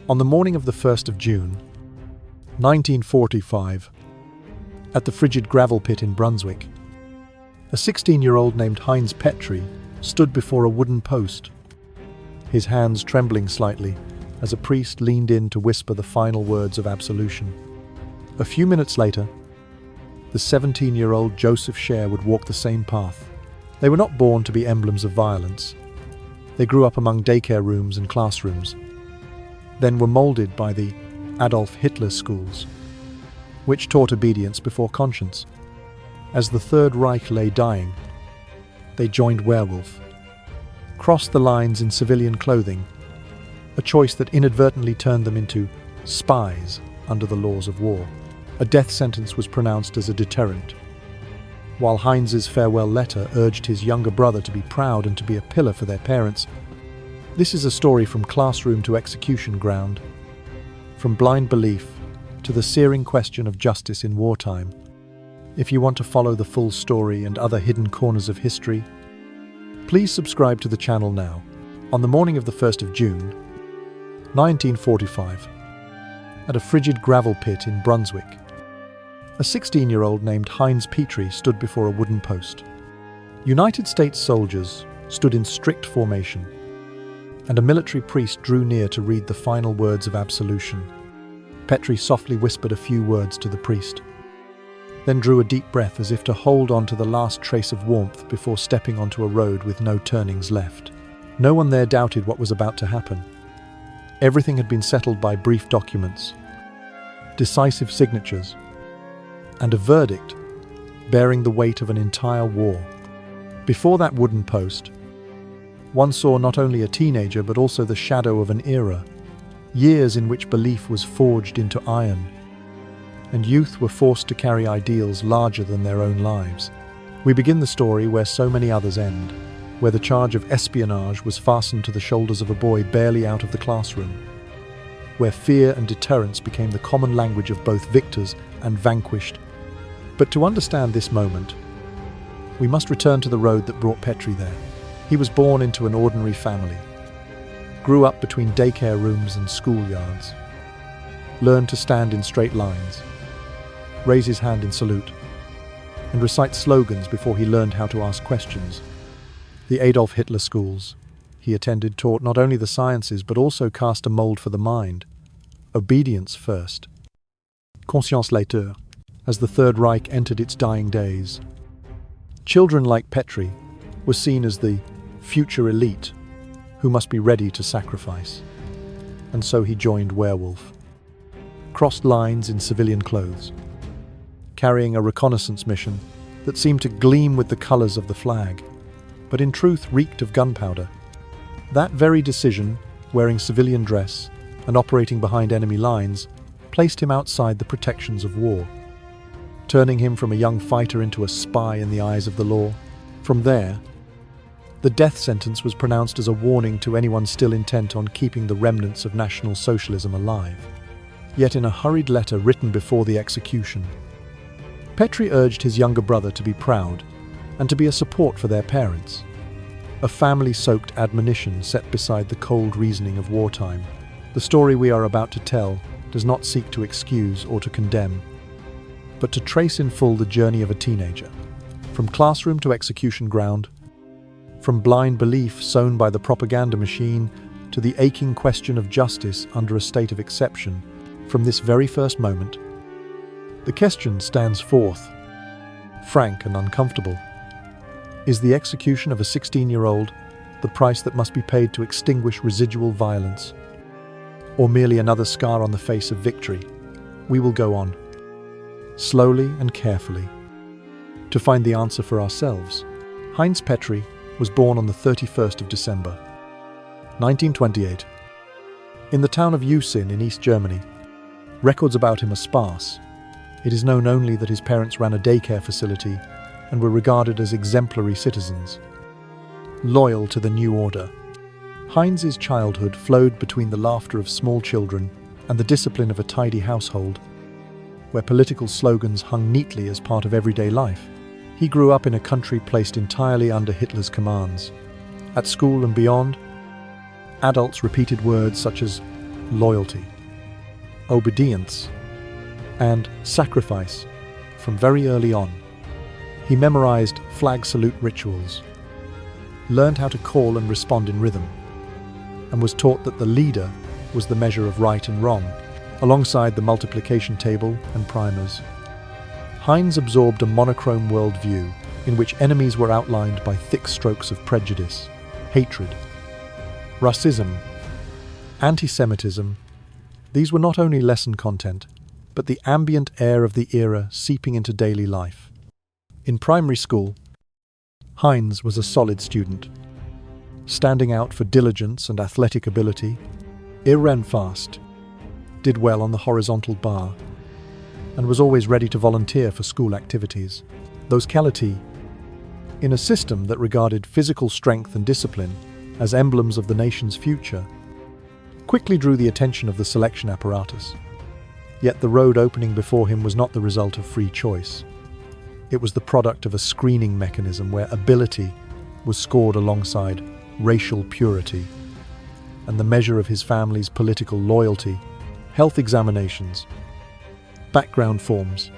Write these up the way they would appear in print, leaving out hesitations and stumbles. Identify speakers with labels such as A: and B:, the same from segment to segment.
A: On the morning of the 1st of June, 1945, at the frigid gravel pit in Brunswick, a 16-year-old named Heinz Petri stood before a wooden post, his hands trembling slightly as a priest leaned in to whisper the final words of absolution. A few minutes later, the 17-year-old Joseph Shaer would walk the same path. They were not born to be emblems of violence. They grew up among daycare rooms and classrooms, then were molded by the Adolf Hitler schools, which taught obedience before conscience. As the Third Reich lay dying, they joined Werewolf, crossed the lines in civilian clothing, a choice that inadvertently turned them into spies under the laws of war. A death sentence was pronounced as a deterrent, while Heinz's farewell letter urged his younger brother to be proud and to be a pillar for their parents. This is a story from classroom to execution ground, from blind belief to the searing question of justice in wartime. If you want to follow the full story and other hidden corners of history, please subscribe to the channel now. On the morning of the 1st of June, 1945, at a frigid gravel pit in Brunswick, a 16-year-old named Heinz Petri stood before a wooden post. United States soldiers stood in strict formation, and a military priest drew near to read the final words of absolution. Petri softly whispered a few words to the priest, then drew a deep breath as if to hold on to the last trace of warmth before stepping onto a road with no turnings left. No one there doubted what was about to happen. Everything had been settled by brief documents, decisive signatures, and a verdict bearing the weight of an entire war. Before that wooden post, one saw not only a teenager but also the shadow of an era, years in which belief was forged into iron, and youth were forced to carry ideals larger than their own lives. We begin the story where so many others end, where the charge of espionage was fastened to the shoulders of a boy barely out of the classroom, where fear and deterrence became the common language of both victors and vanquished. But to understand this moment, we must return to the road that brought Petri there. He was born into an ordinary family, grew up between daycare rooms and schoolyards, learned to stand in straight lines, raise his hand in salute, and recite slogans before he learned how to ask questions. The Adolf Hitler schools he attended taught not only the sciences but also cast a mold for the mind. Obedience first, conscience later, as the Third Reich entered its dying days. Children like Petri were seen as the future elite who must be ready to sacrifice. And so he joined Werewolf, crossed lines in civilian clothes, carrying a reconnaissance mission that seemed to gleam with the colors of the flag, but in truth reeked of gunpowder. That very decision, wearing civilian dress and operating behind enemy lines, placed him outside the protections of war, turning him from a young fighter into a spy in the eyes of the law. From there, the death sentence was pronounced as a warning to anyone still intent on keeping the remnants of National Socialism alive. Yet in a hurried letter written before the execution, Petri urged his younger brother to be proud and to be a support for their parents, a family-soaked admonition set beside the cold reasoning of wartime. The story we are about to tell does not seek to excuse or to condemn, but to trace in full the journey of a teenager, from classroom to execution ground, from blind belief sown by the propaganda machine to the aching question of justice under a state of exception. From this very first moment, the question stands forth, frank and uncomfortable. Is the execution of a 16-year-old the price that must be paid to extinguish residual violence, or merely another scar on the face of victory? We will go on, slowly and carefully, to find the answer for ourselves. Heinz Petri was born on the 31st of December, 1928, in the town of Usin in East Germany. Records about him are sparse. It is known only that his parents ran a daycare facility and were regarded as exemplary citizens, loyal to the new order. Heinz's childhood flowed between the laughter of small children and the discipline of a tidy household, where political slogans hung neatly as part of everyday life. He grew up in a country placed entirely under Hitler's commands. At school and beyond, adults repeated words such as loyalty, obedience, and sacrifice from very early on. He memorized flag salute rituals, learned how to call and respond in rhythm, and was taught that the leader was the measure of right and wrong, alongside the multiplication table and primers. Heinz absorbed a monochrome worldview in which enemies were outlined by thick strokes of prejudice, hatred, racism, anti-Semitism. These were not only lesson content, but the ambient air of the era seeping into daily life. In primary school, Heinz was a solid student, standing out for diligence and athletic ability. He ran fast, did well on the horizontal bar, and was always ready to volunteer for school activities. Those qualities, in a system that regarded physical strength and discipline as emblems of the nation's future, quickly drew the attention of the selection apparatus. Yet the road opening before him was not the result of free choice. It was the product of a screening mechanism where ability was scored alongside racial purity and the measure of his family's political loyalty. Health examinations, background forms,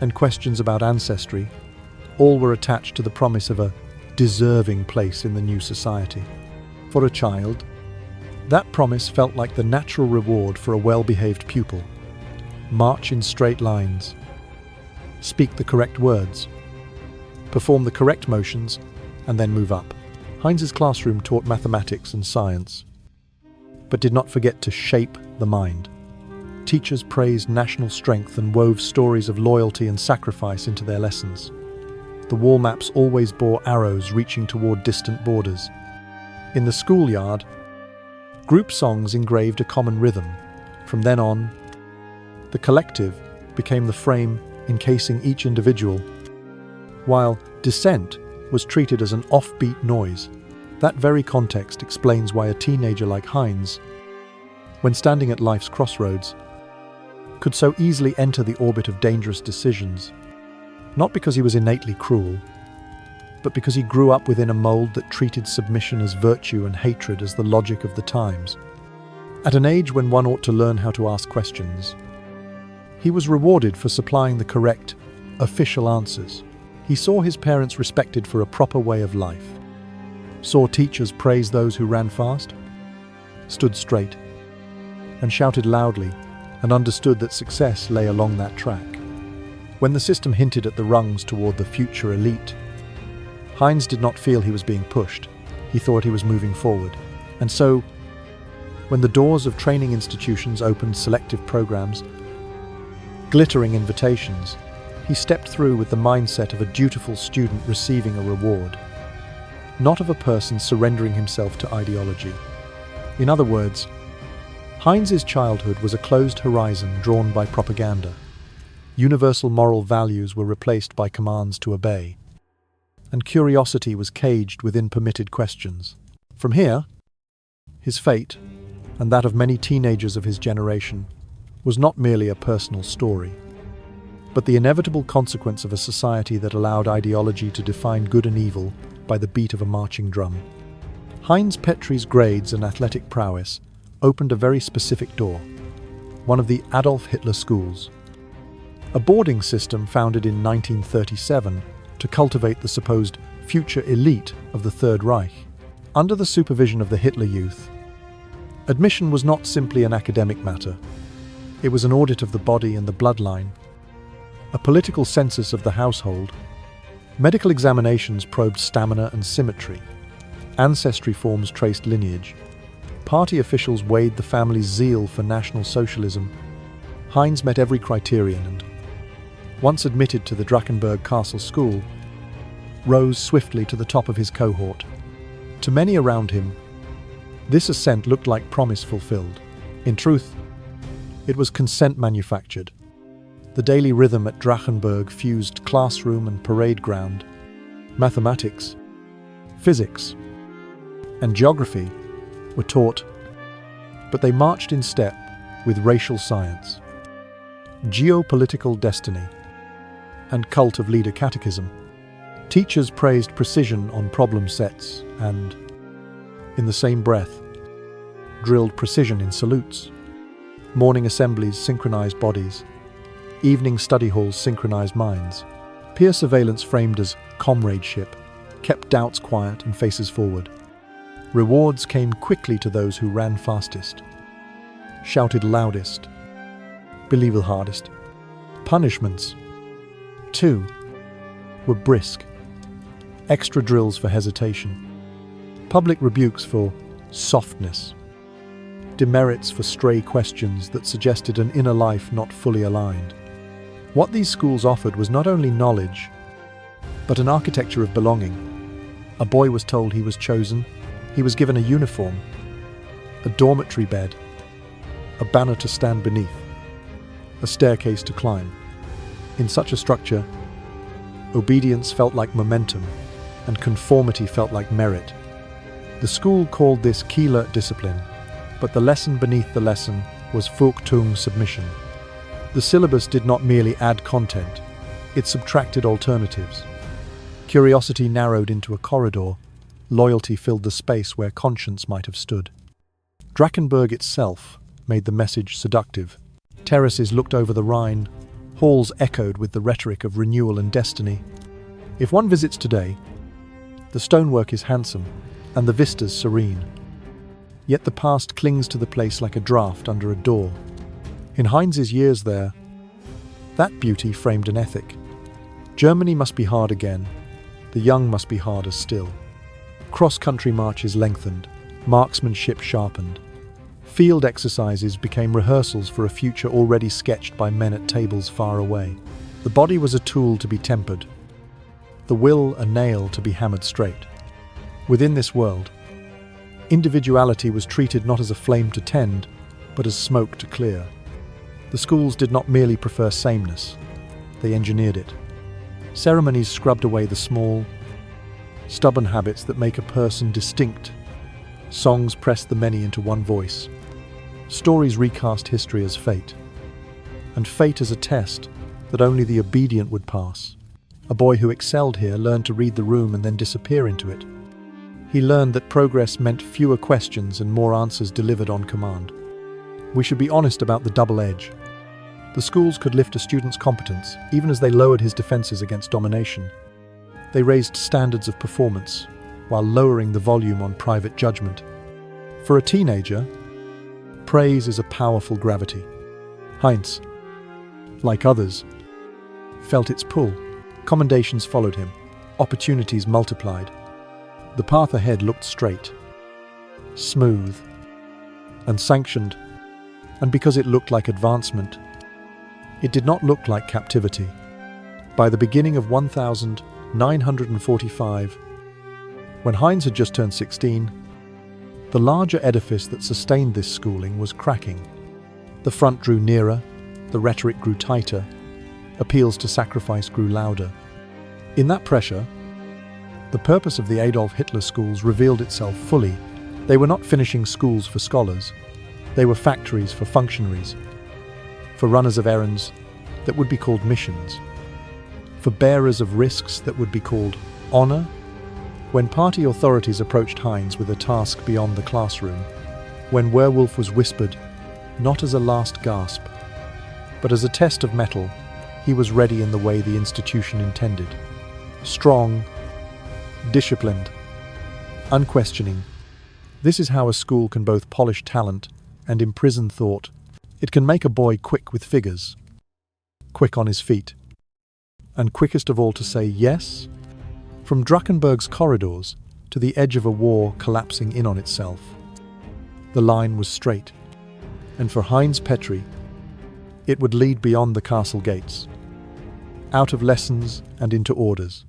A: and questions about ancestry all were attached to the promise of a deserving place in the new society. For a child, that promise felt like the natural reward for a well-behaved pupil. March in straight lines, speak the correct words, perform the correct motions, and then move up. Heinz's classroom taught mathematics and science, but did not forget to shape the mind. Teachers praised national strength and wove stories of loyalty and sacrifice into their lessons. The wall maps always bore arrows reaching toward distant borders. In the schoolyard, group songs engraved a common rhythm. From then on, the collective became the frame encasing each individual, while dissent was treated as an offbeat noise. That very context explains why a teenager like Heinz, when standing at life's crossroads, could so easily enter the orbit of dangerous decisions, not because he was innately cruel, but because he grew up within a mold that treated submission as virtue and hatred as the logic of the times. At an age when one ought to learn how to ask questions, he was rewarded for supplying the correct, official answers. He saw his parents respected for a proper way of life, saw teachers praise those who ran fast, stood straight, and shouted loudly, and understood that success lay along that track. When the system hinted at the rungs toward the future elite, Heinz did not feel he was being pushed. He thought he was moving forward. And so, when the doors of training institutions opened selective programs, glittering invitations, he stepped through with the mindset of a dutiful student receiving a reward, not of a person surrendering himself to ideology. In other words, Heinz's childhood was a closed horizon drawn by propaganda. Universal moral values were replaced by commands to obey, and curiosity was caged within permitted questions. From here, his fate, and that of many teenagers of his generation, was not merely a personal story, but the inevitable consequence of a society that allowed ideology to define good and evil by the beat of a marching drum. Heinz Petri's grades and athletic prowess opened a very specific door, one of the Adolf Hitler Schools, a boarding system founded in 1937 to cultivate the supposed future elite of the Third Reich. Under the supervision of the Hitler Youth, admission was not simply an academic matter. It was an audit of the body and the bloodline, a political census of the household. Medical examinations probed stamina and symmetry. Ancestry forms traced lineage. Party officials weighed the family's zeal for National Socialism. Heinz met every criterion and, once admitted to the Drakensberg Castle School, rose swiftly to the top of his cohort. To many around him, this ascent looked like promise fulfilled. In truth, it was consent manufactured. The daily rhythm at Drakensberg fused classroom and parade ground. Mathematics, physics, and geography were taught, but they marched in step with racial science, geopolitical destiny, and cult of leader catechism. Teachers praised precision on problem sets and, in the same breath, drilled precision in salutes. Morning assemblies synchronized bodies. Evening study halls synchronized minds. Peer surveillance framed as comradeship kept doubts quiet and faces forward. Rewards came quickly to those who ran fastest, shouted loudest, believed hardest. Punishments, too, were brisk. Extra drills for hesitation. Public rebukes for softness. Demerits for stray questions that suggested an inner life not fully aligned. What these schools offered was not only knowledge, but an architecture of belonging. A boy was told he was chosen. He was given a uniform, a dormitory bed, a banner to stand beneath, a staircase to climb. In such a structure, obedience felt like momentum, and conformity felt like merit. The school called this Kieler discipline, but the lesson beneath the lesson was Verachtung submission. The syllabus did not merely add content, it subtracted alternatives. Curiosity narrowed into a corridor, loyalty filled the space where conscience might have stood. Drakensberg itself made the message seductive. Terraces looked over the Rhine, halls echoed with the rhetoric of renewal and destiny. If one visits today, the stonework is handsome and the vistas serene. Yet the past clings to the place like a draft under a door. In Heinz's years there, that beauty framed an ethic. Germany must be hard again. The young must be harder still. Cross-country marches lengthened, marksmanship sharpened. Field exercises became rehearsals for a future already sketched by men at tables far away. The body was a tool to be tempered, the will a nail to be hammered straight. Within this world, individuality was treated not as a flame to tend, but as smoke to clear. The schools did not merely prefer sameness, they engineered it. Ceremonies scrubbed away the small, stubborn habits that make a person distinct. Songs pressed the many into one voice. Stories recast history as fate, and fate as a test that only the obedient would pass. A boy who excelled here learned to read the room and then disappear into it. He learned that progress meant fewer questions and more answers delivered on command. We should be honest about the double edge. The schools could lift a student's competence, even as they lowered his defenses against domination. They raised standards of performance, while lowering the volume on private judgment. For a teenager, praise is a powerful gravity. Heinz, like others, felt its pull. Commendations followed him. Opportunities multiplied. The path ahead looked straight, smooth, and sanctioned. And because it looked like advancement, it did not look like captivity. By the beginning of 1945, when Heinz had just turned 16, the larger edifice that sustained this schooling was cracking. The front drew nearer, the rhetoric grew tighter, appeals to sacrifice grew louder. In that pressure, the purpose of the Adolf Hitler schools revealed itself fully. They were not finishing schools for scholars. They were factories for functionaries, for runners of errands that would be called missions, for bearers of risks that would be called honor. When party authorities approached Heinz with a task beyond the classroom, when Werewolf was whispered, not as a last gasp, but as a test of mettle, he was ready in the way the institution intended. Strong, disciplined, unquestioning. This is how a school can both polish talent and imprison thought. It can make a boy quick with figures, quick on his feet, and quickest of all to say yes. From Drakensberg's corridors to the edge of a war collapsing in on itself, the line was straight, and for Heinz Petri, it would lead beyond the castle gates, out of lessons and into orders.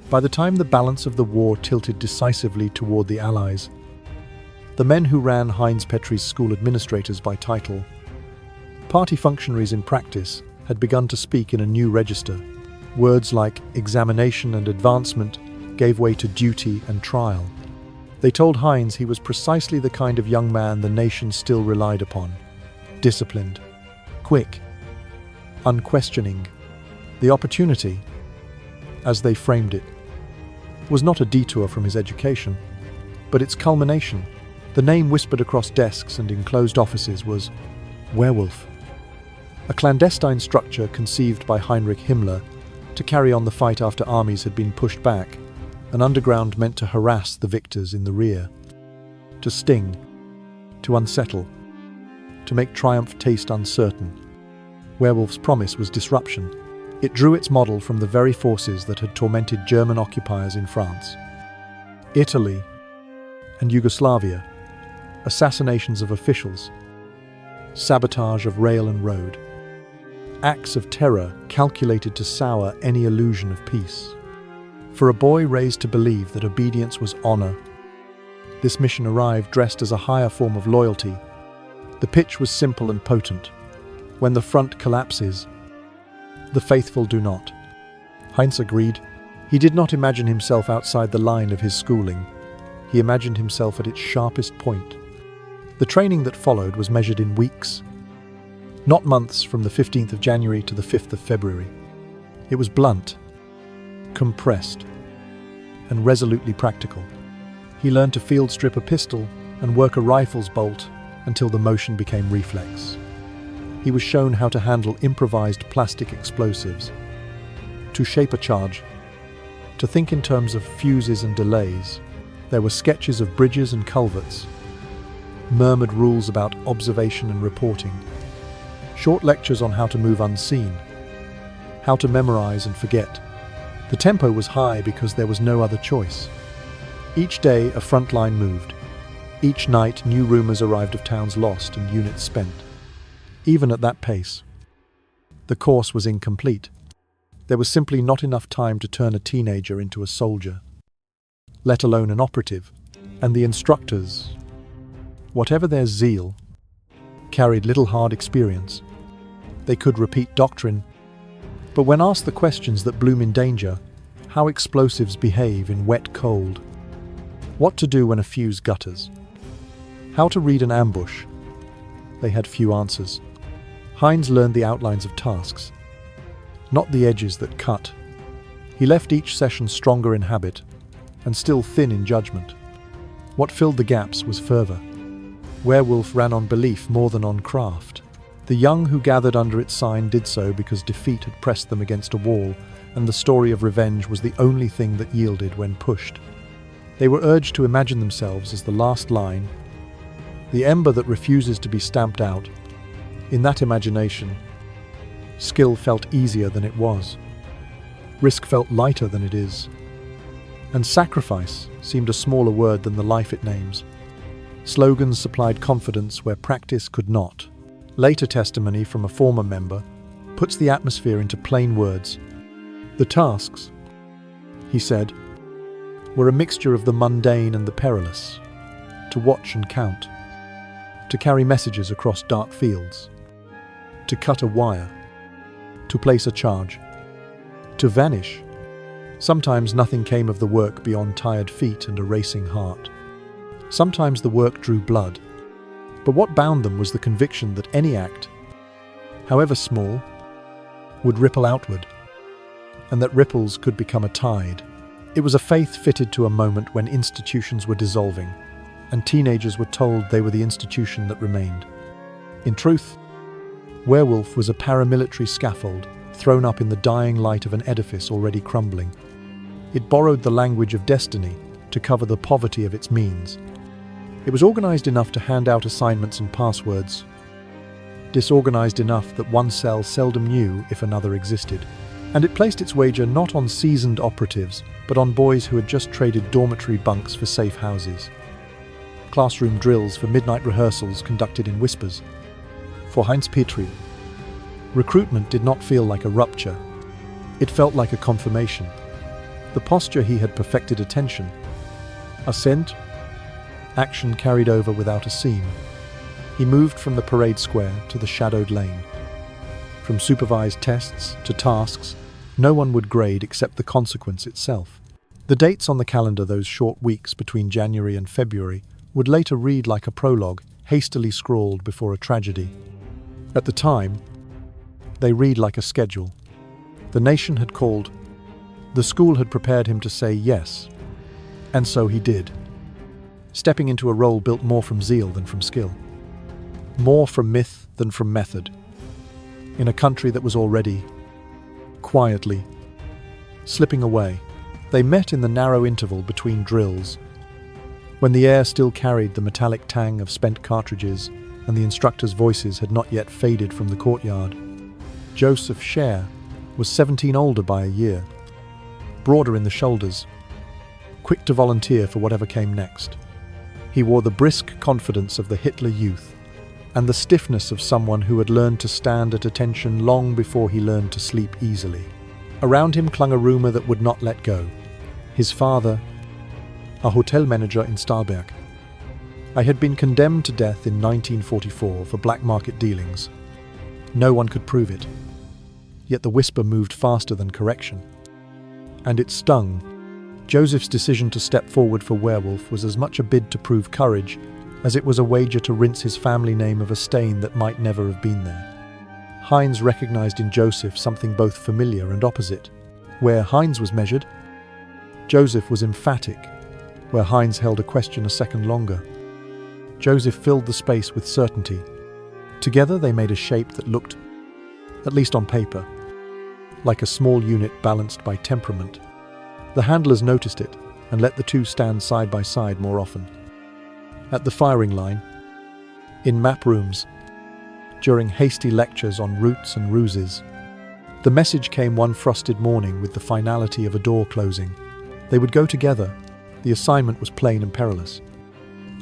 A: By the time the balance of the war tilted decisively toward the Allies, the men who ran Heinz Petri's school administrators by title, party functionaries in practice, had begun to speak in a new register. Words like examination and advancement gave way to duty and trial. They told Heinz he was precisely the kind of young man the nation still relied upon. Disciplined, quick, unquestioning. The opportunity, as they framed it, was not a detour from his education, but its culmination. The name whispered across desks and in closed offices was Werewolf, a clandestine structure conceived by Heinrich Himmler to carry on the fight after armies had been pushed back, an underground meant to harass the victors in the rear, to sting, to unsettle, to make triumph taste uncertain. Werewolf's promise was disruption. It drew its model from the very forces that had tormented German occupiers in France, Italy, and Yugoslavia, assassinations of officials, sabotage of rail and road, acts of terror calculated to sour any illusion of peace. For a boy raised to believe that obedience was honor, this mission arrived dressed as a higher form of loyalty. The pitch was simple and potent. When the front collapses, the faithful do not. Heinz agreed. He did not imagine himself outside the line of his schooling. He imagined himself at its sharpest point. The training that followed was measured in weeks, not months, from the 15th of January to the 5th of February. It was blunt, compressed, and resolutely practical. He learned to field strip a pistol and work a rifle's bolt until the motion became reflex. He was shown how to handle improvised plastic explosives, to shape a charge, to think in terms of fuses and delays. There were sketches of bridges and culverts, murmured rules about observation and reporting, short lectures on how to move unseen, how to memorize and forget. The tempo was high because there was no other choice. Each day a front line moved. Each night new rumors arrived of towns lost and units spent. Even at that pace, the course was incomplete. There was simply not enough time to turn a teenager into a soldier, let alone an operative. And the instructors, whatever their zeal, carried little hard experience. They could repeat doctrine, but when asked the questions that bloom in danger, how explosives behave in wet cold, what to do when a fuse gutters, how to read an ambush, they had few answers. Heinz learned the outlines of tasks, not the edges that cut. He left each session stronger in habit and still thin in judgment. What filled the gaps was fervor. Werewolf ran on belief more than on craft. The young who gathered under its sign did so because defeat had pressed them against a wall, and the story of revenge was the only thing that yielded when pushed. They were urged to imagine themselves as the last line, the ember that refuses to be stamped out. In that imagination, skill felt easier than it was. Risk felt lighter than it is. And sacrifice seemed a smaller word than the life it names. Slogans supplied confidence where practice could not. Later testimony from a former member puts the atmosphere into plain words. The tasks, he said, were a mixture of the mundane and the perilous. To watch and count. To carry messages across dark fields. To cut a wire. To place a charge. To vanish. Sometimes nothing came of the work beyond tired feet and a racing heart. Sometimes the work drew blood. But what bound them was the conviction that any act, however small, would ripple outward, and that ripples could become a tide. It was a faith fitted to a moment when institutions were dissolving, and teenagers were told they were the institution that remained. In truth, Werewolf was a paramilitary scaffold thrown up in the dying light of an edifice already crumbling. It borrowed the language of destiny to cover the poverty of its means. It was organized enough to hand out assignments and passwords, disorganized enough that one cell seldom knew if another existed. And it placed its wager not on seasoned operatives, but on boys who had just traded dormitory bunks for safe houses. Classroom drills for midnight rehearsals conducted in whispers. For Heinz Petri, recruitment did not feel like a rupture. It felt like a confirmation. The posture he had perfected attention. Assent, action carried over without a seam. He moved from the parade square to the shadowed lane. From supervised tests to tasks, no one would grade except the consequence itself. The dates on the calendar those short weeks between January and February would later read like a prologue, hastily scrawled before a tragedy. At the time, they read like a schedule. The nation had called. The school had prepared him to say yes. And so he did. stepping into a role built more from zeal than from skill, more from myth than from method. In a country that was already, quietly, slipping away, they met in the narrow interval between drills, when the air still carried the metallic tang of spent cartridges and the instructors' voices had not yet faded from the courtyard. Joseph Shaer was 17 older by a year, broader in the shoulders, quick to volunteer for whatever came next. He wore the brisk confidence of the Hitler youth and the stiffness of someone who had learned to stand at attention long before he learned to sleep easily. Around him clung a rumor that would not let go. His father, a hotel manager in Stahlberg. I had been condemned to death in 1944 for black market dealings. No one could prove it. Yet the whisper moved faster than correction. And it stung. Joseph's decision to step forward for Werewolf was as much a bid to prove courage as it was a wager to rinse his family name of a stain that might never have been there. Heinz recognized in Joseph something both familiar and opposite. Where Heinz was measured, Joseph was emphatic. Where Heinz held a question a second longer, Joseph filled the space with certainty. Together they made a shape that looked, at least on paper, like a small unit balanced by temperament. The handlers noticed it and let the two stand side by side more often. At the firing line, in map rooms, during hasty lectures on routes and ruses, the message came one frosted morning with the finality of a door closing. They would go together. The assignment was plain and perilous.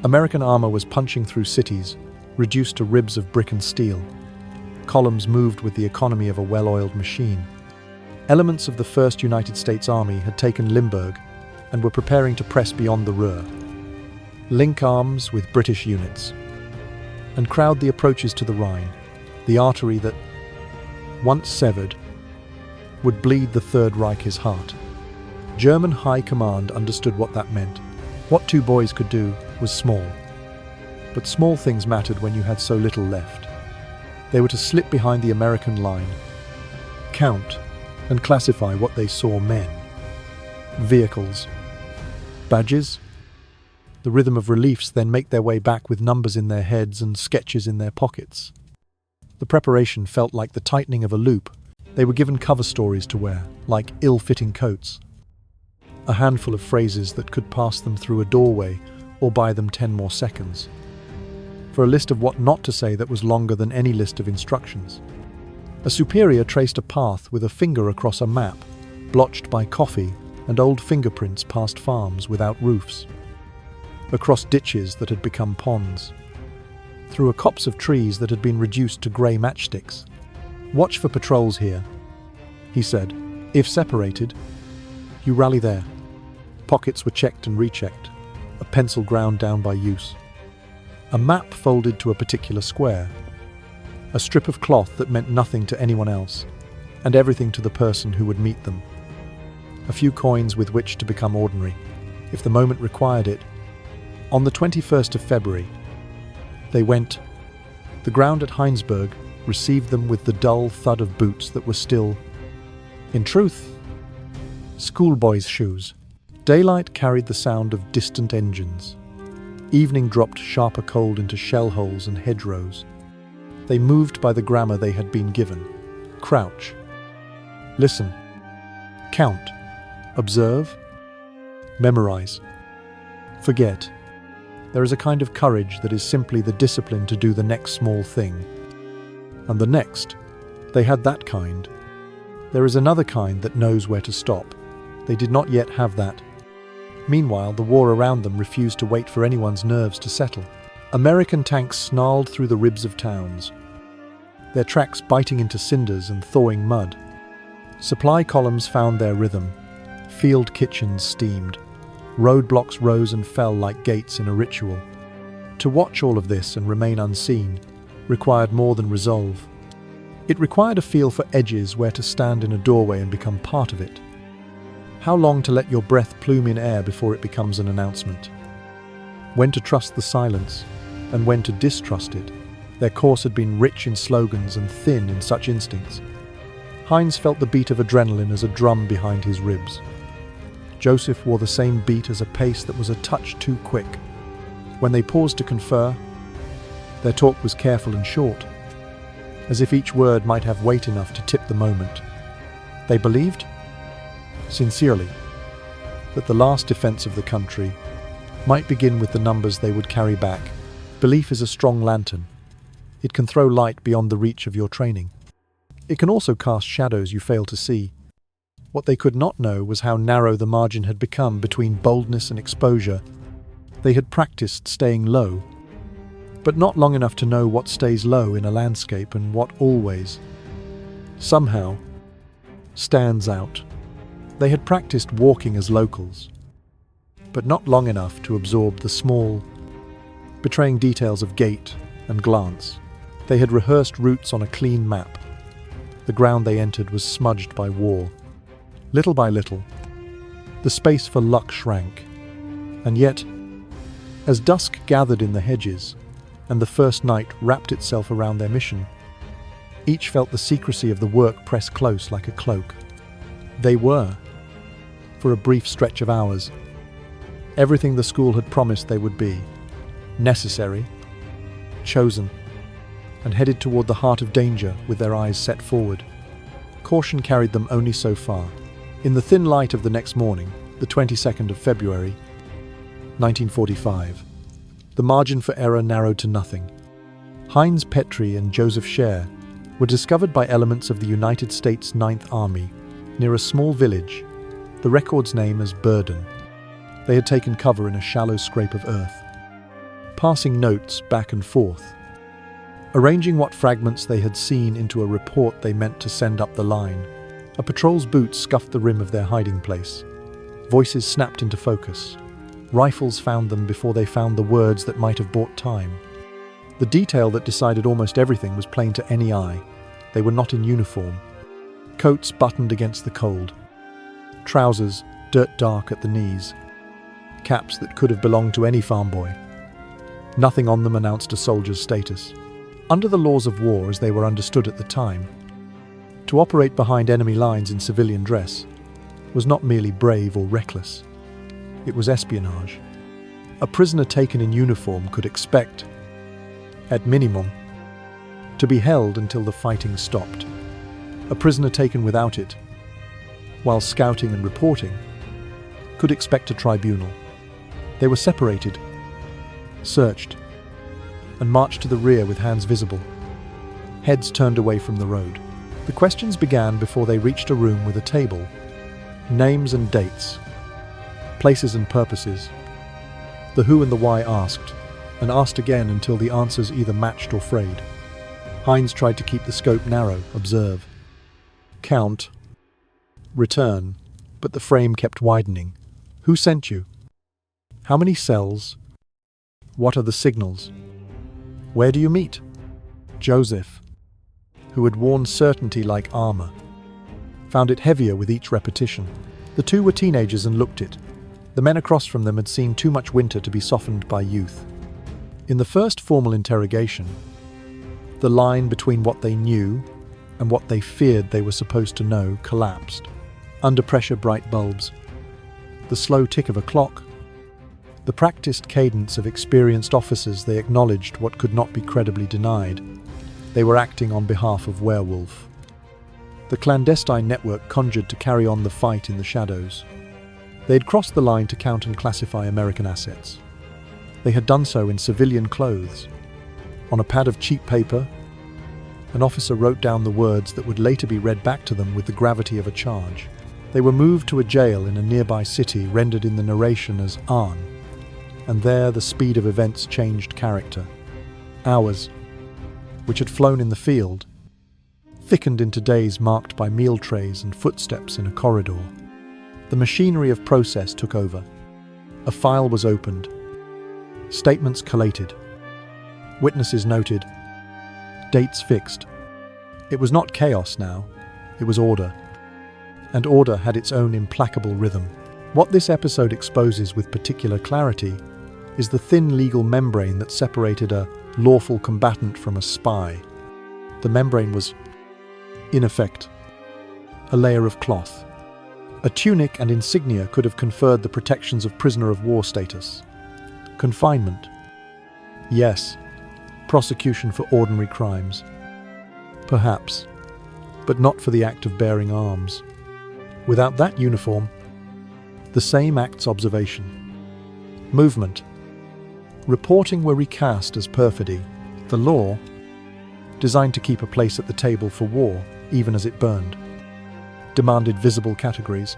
A: American armor was punching through cities, reduced to ribs of brick and steel. Columns moved with the economy of a well-oiled machine. Elements of the 1st United States Army had taken Limburg and were preparing to press beyond the Ruhr, link arms with British units, and crowd the approaches to the Rhine, the artery that, once severed, would bleed the Third Reich's heart. German High Command understood what that meant. What two boys could do was small. But small things mattered when you had so little left. They were to slip behind the American line, count, and classify what they saw: men, vehicles, badges. The rhythm of reliefs then make their way back with numbers in their heads and sketches in their pockets. The preparation felt like the tightening of a loop. They were given cover stories to wear, like ill-fitting coats. A handful of phrases that could pass them through a doorway or buy them 10 more seconds. For a list of what not to say that was longer than any list of instructions. A superior traced a path with a finger across a map, blotched by coffee and old fingerprints past farms without roofs. Across ditches that had become ponds. Through a copse of trees that had been reduced to grey matchsticks. "Watch for patrols here," he said. "If separated, you rally there." Pockets were checked and rechecked, a pencil ground down by use. A map folded to a particular square. A strip of cloth that meant nothing to anyone else, and everything to the person who would meet them. A few coins with which to become ordinary, if the moment required it. On the 21st of February, they went. The ground at Heinsberg received them with the dull thud of boots that were still, in truth, schoolboys' shoes. Daylight carried the sound of distant engines. Evening dropped sharper cold into shell holes and hedgerows. They moved by the grammar they had been given. Crouch. Listen. Count. Observe. Memorize. Forget. There is a kind of courage that is simply the discipline to do the next small thing. And the next. They had that kind. There is another kind that knows where to stop. They did not yet have that. Meanwhile, the war around them refused to wait for anyone's nerves to settle. American tanks snarled through the ribs of towns, their tracks biting into cinders and thawing mud. Supply columns found their rhythm. Field kitchens steamed. Roadblocks rose and fell like gates in a ritual. To watch all of this and remain unseen required more than resolve. It required a feel for edges, where to stand in a doorway and become part of it. How long to let your breath plume in air before it becomes an announcement? When to trust the silence, and when to distrust it. Their course had been rich in slogans and thin in such instincts. Heinz felt the beat of adrenaline as a drum behind his ribs. Joseph wore the same beat as a pace that was a touch too quick. When they paused to confer, their talk was careful and short, as if each word might have weight enough to tip the moment. They believed, sincerely, that the last defense of the country might begin with the numbers they would carry back. Belief is a strong lantern. It can throw light beyond the reach of your training. It can also cast shadows you fail to see. What they could not know was how narrow the margin had become between boldness and exposure. They had practiced staying low, but not long enough to know what stays low in a landscape and what always, somehow, stands out. They had practiced walking as locals, but not long enough to absorb the small, betraying details of gait and glance. They had rehearsed routes on a clean map. The ground they entered was smudged by war. Little by little, the space for luck shrank. And yet, as dusk gathered in the hedges and the first night wrapped itself around their mission, each felt the secrecy of the work press close like a cloak. They were, for a brief stretch of hours, everything the school had promised they would be: necessary, chosen, and headed toward the heart of danger with their eyes set forward. Caution carried them only so far. In the thin light of the next morning, the 22nd of February, 1945, the margin for error narrowed to nothing. Heinz, Petri, and Joseph Shaer were discovered by elements of the United States Ninth Army near a small village, the record's name as Burden. They had taken cover in a shallow scrape of earth, passing notes back and forth, arranging what fragments they had seen into a report they meant to send up the line. A patrol's boots scuffed the rim of their hiding place. Voices snapped into focus. Rifles found them before they found the words that might have bought time. The detail that decided almost everything was plain to any eye. They were not in uniform. Coats buttoned against the cold. Trousers dirt dark at the knees. Caps that could have belonged to any farm boy. Nothing on them announced a soldier's status. Under the laws of war as they were understood at the time, to operate behind enemy lines in civilian dress was not merely brave or reckless. It was espionage. A prisoner taken in uniform could expect, at minimum, to be held until the fighting stopped. A prisoner taken without it, while scouting and reporting, could expect a tribunal. They were separated, searched, and marched to the rear with hands visible, heads turned away from the road. The questions began before they reached a room with a table, names and dates, places and purposes. The who and the why asked, and asked again until the answers either matched or frayed. Heinz tried to keep the scope narrow: observe, count, return, but the frame kept widening. Who sent you? How many cells? What are the signals? Where do you meet? Joseph, who had worn certainty like armor, found it heavier with each repetition. The two were teenagers and looked it. The men across from them had seen too much winter to be softened by youth. In the first formal interrogation, the line between what they knew and what they feared they were supposed to know collapsed. Under pressure, bright bulbs, the slow tick of a clock, the practiced cadence of experienced officers, they acknowledged what could not be credibly denied. They were acting on behalf of Werewolf. The clandestine network conjured to carry on the fight in the shadows. They had crossed the line to count and classify American assets. They had done so in civilian clothes. On a pad of cheap paper, an officer wrote down the words that would later be read back to them with the gravity of a charge. They were moved to a jail in a nearby city, rendered in the narration as Arn, and there the speed of events changed character. Hours, which had flown in the field, thickened into days marked by meal trays and footsteps in a corridor. The machinery of process took over. A file was opened. Statements collated. Witnesses noted. Dates fixed. It was not chaos now. It was order. And order had its own implacable rhythm. What this episode exposes with particular clarity is the thin legal membrane that separated a lawful combatant from a spy. The membrane was, in effect, a layer of cloth. A tunic and insignia could have conferred the protections of prisoner of war status. Confinement, Yes, prosecution for ordinary crimes. Perhaps, but not for the act of bearing arms. Without that uniform, the same act's observation. Movement. Reporting were recast as perfidy. The law, designed to keep a place at the table for war, even as it burned, demanded visible categories.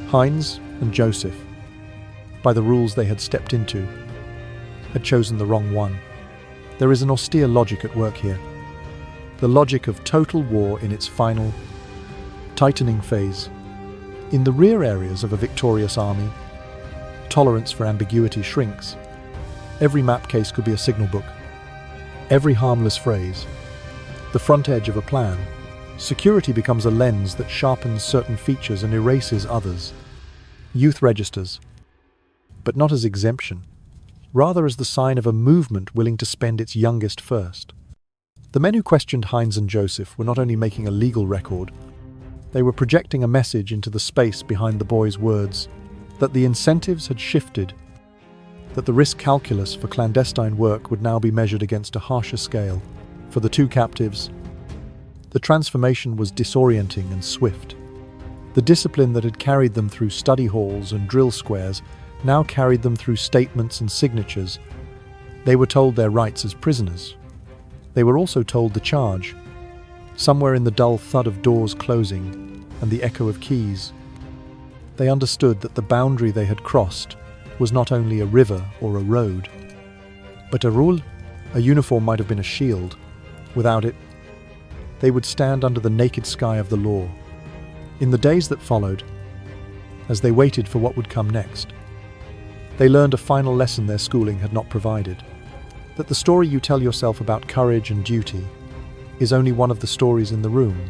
A: Heinz and Joseph, by the rules they had stepped into, had chosen the wrong one. There is an austere logic at work here. The logic of total war in its final, tightening phase. In the rear areas of a victorious army, tolerance for ambiguity shrinks. Every map case could be a signal book. Every harmless phrase, the front edge of a plan. Security becomes a lens that sharpens certain features and erases others. Youth registers, but not as exemption, rather as the sign of a movement willing to spend its youngest first. The men who questioned Heinz and Joseph were not only making a legal record, they were projecting a message into the space behind the boys' words, that the incentives had shifted, that the risk calculus for clandestine work would now be measured against a harsher scale. For the two captives, the transformation was disorienting and swift. The discipline that had carried them through study halls and drill squares now carried them through statements and signatures. They were told their rights as prisoners. They were also told the charge. Somewhere in the dull thud of doors closing and the echo of keys, they understood that the boundary they had crossed was not only a river or a road, but a rule. A uniform might have been a shield. Without it, they would stand under the naked sky of the law. In the days that followed, as they waited for what would come next, they learned a final lesson their schooling had not provided, that the story you tell yourself about courage and duty is only one of the stories in the room.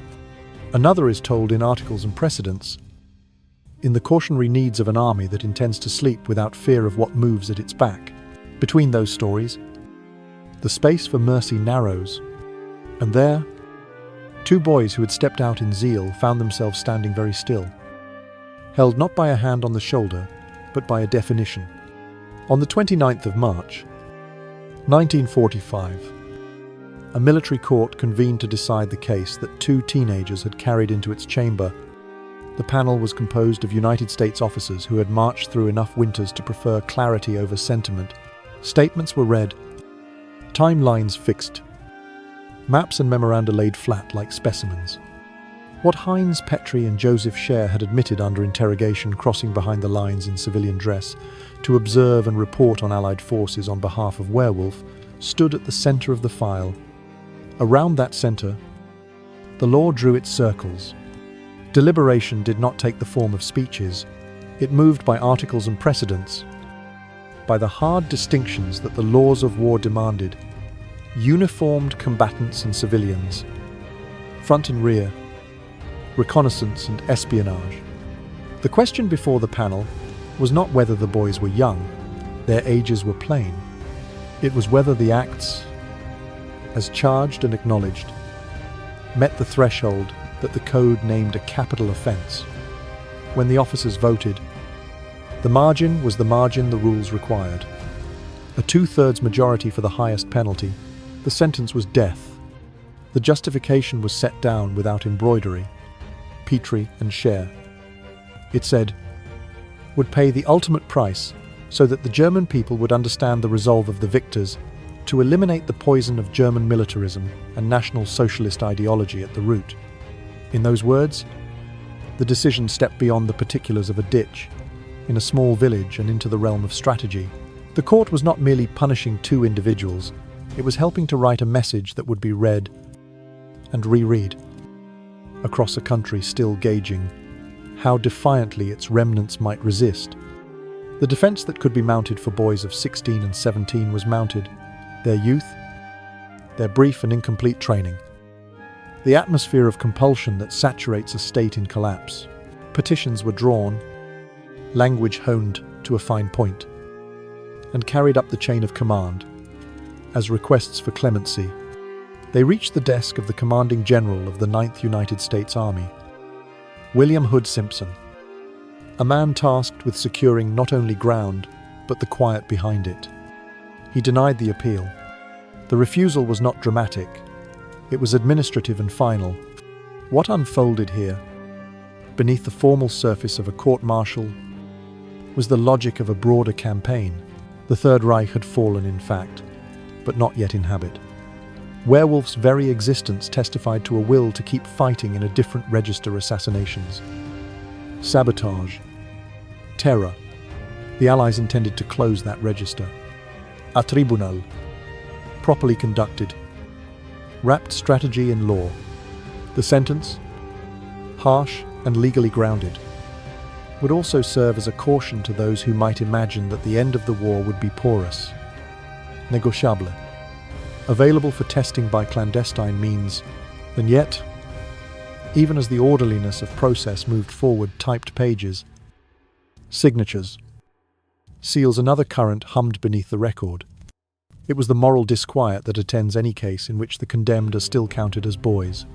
A: Another is told in articles and precedents, in the cautionary needs of an army that intends to sleep without fear of what moves at its back. Between those stories, the space for mercy narrows, and there, two boys who had stepped out in zeal found themselves standing very still, held not by a hand on the shoulder, but by a definition. On the 29th of March, 1945, a military court convened to decide the case that two teenagers had carried into its chamber. The panel was composed of United States officers who had marched through enough winters to prefer clarity over sentiment. Statements were read, timelines fixed, maps and memoranda laid flat like specimens. What Heinz, Petri and Joseph Shaer had admitted under interrogation crossing behind the lines in civilian dress to observe and report on Allied forces on behalf of Werewolf stood at the center of the file. Around that center, the law drew its circles. Deliberation did not take the form of speeches. It moved by articles and precedents, by the hard distinctions that the laws of war demanded. Uniformed combatants and civilians, front and rear, reconnaissance and espionage. The question before the panel was not whether the boys were young, their ages were plain. It was whether the acts, as charged and acknowledged, met the threshold that the code named a capital offence. When the officers voted, the margin was the margin the rules required. A 2/3 majority for the highest penalty. The sentence was death. The justification was set down without embroidery. Petri and Shaer, it said, would pay the ultimate price so that the German people would understand the resolve of the victors to eliminate the poison of German militarism and National Socialist ideology at the root. In those words, the decision stepped beyond the particulars of a ditch, in a small village and into the realm of strategy. The court was not merely punishing two individuals, it was helping to write a message that would be read and reread across a country still gauging how defiantly its remnants might resist. The defense that could be mounted for boys of 16 and 17 was mounted, their youth, their brief and incomplete training, the atmosphere of compulsion that saturates a state in collapse. Petitions were drawn, language honed to a fine point, and carried up the chain of command as requests for clemency. They reached the desk of the commanding general of the 9th United States Army, William Hood Simpson, a man tasked with securing not only ground, but the quiet behind it. He denied the appeal. The refusal was not dramatic. It was administrative and final. What unfolded here, beneath the formal surface of a court-martial, was the logic of a broader campaign. The Third Reich had fallen in fact, but not yet in habit. Werewolf's very existence testified to a will to keep fighting in a different register: assassinations, sabotage, terror. The Allies intended to close that register. A Tribunal, properly conducted, wrapped strategy in law. The sentence, harsh and legally grounded, would also serve as a caution to those who might imagine that the end of the war would be porous, négociable, available for testing by clandestine means. And yet, even as the orderliness of process moved forward, typed pages, signatures, seals, another current hummed beneath the record. It was the moral disquiet that attends any case in which the condemned are still counted as boys.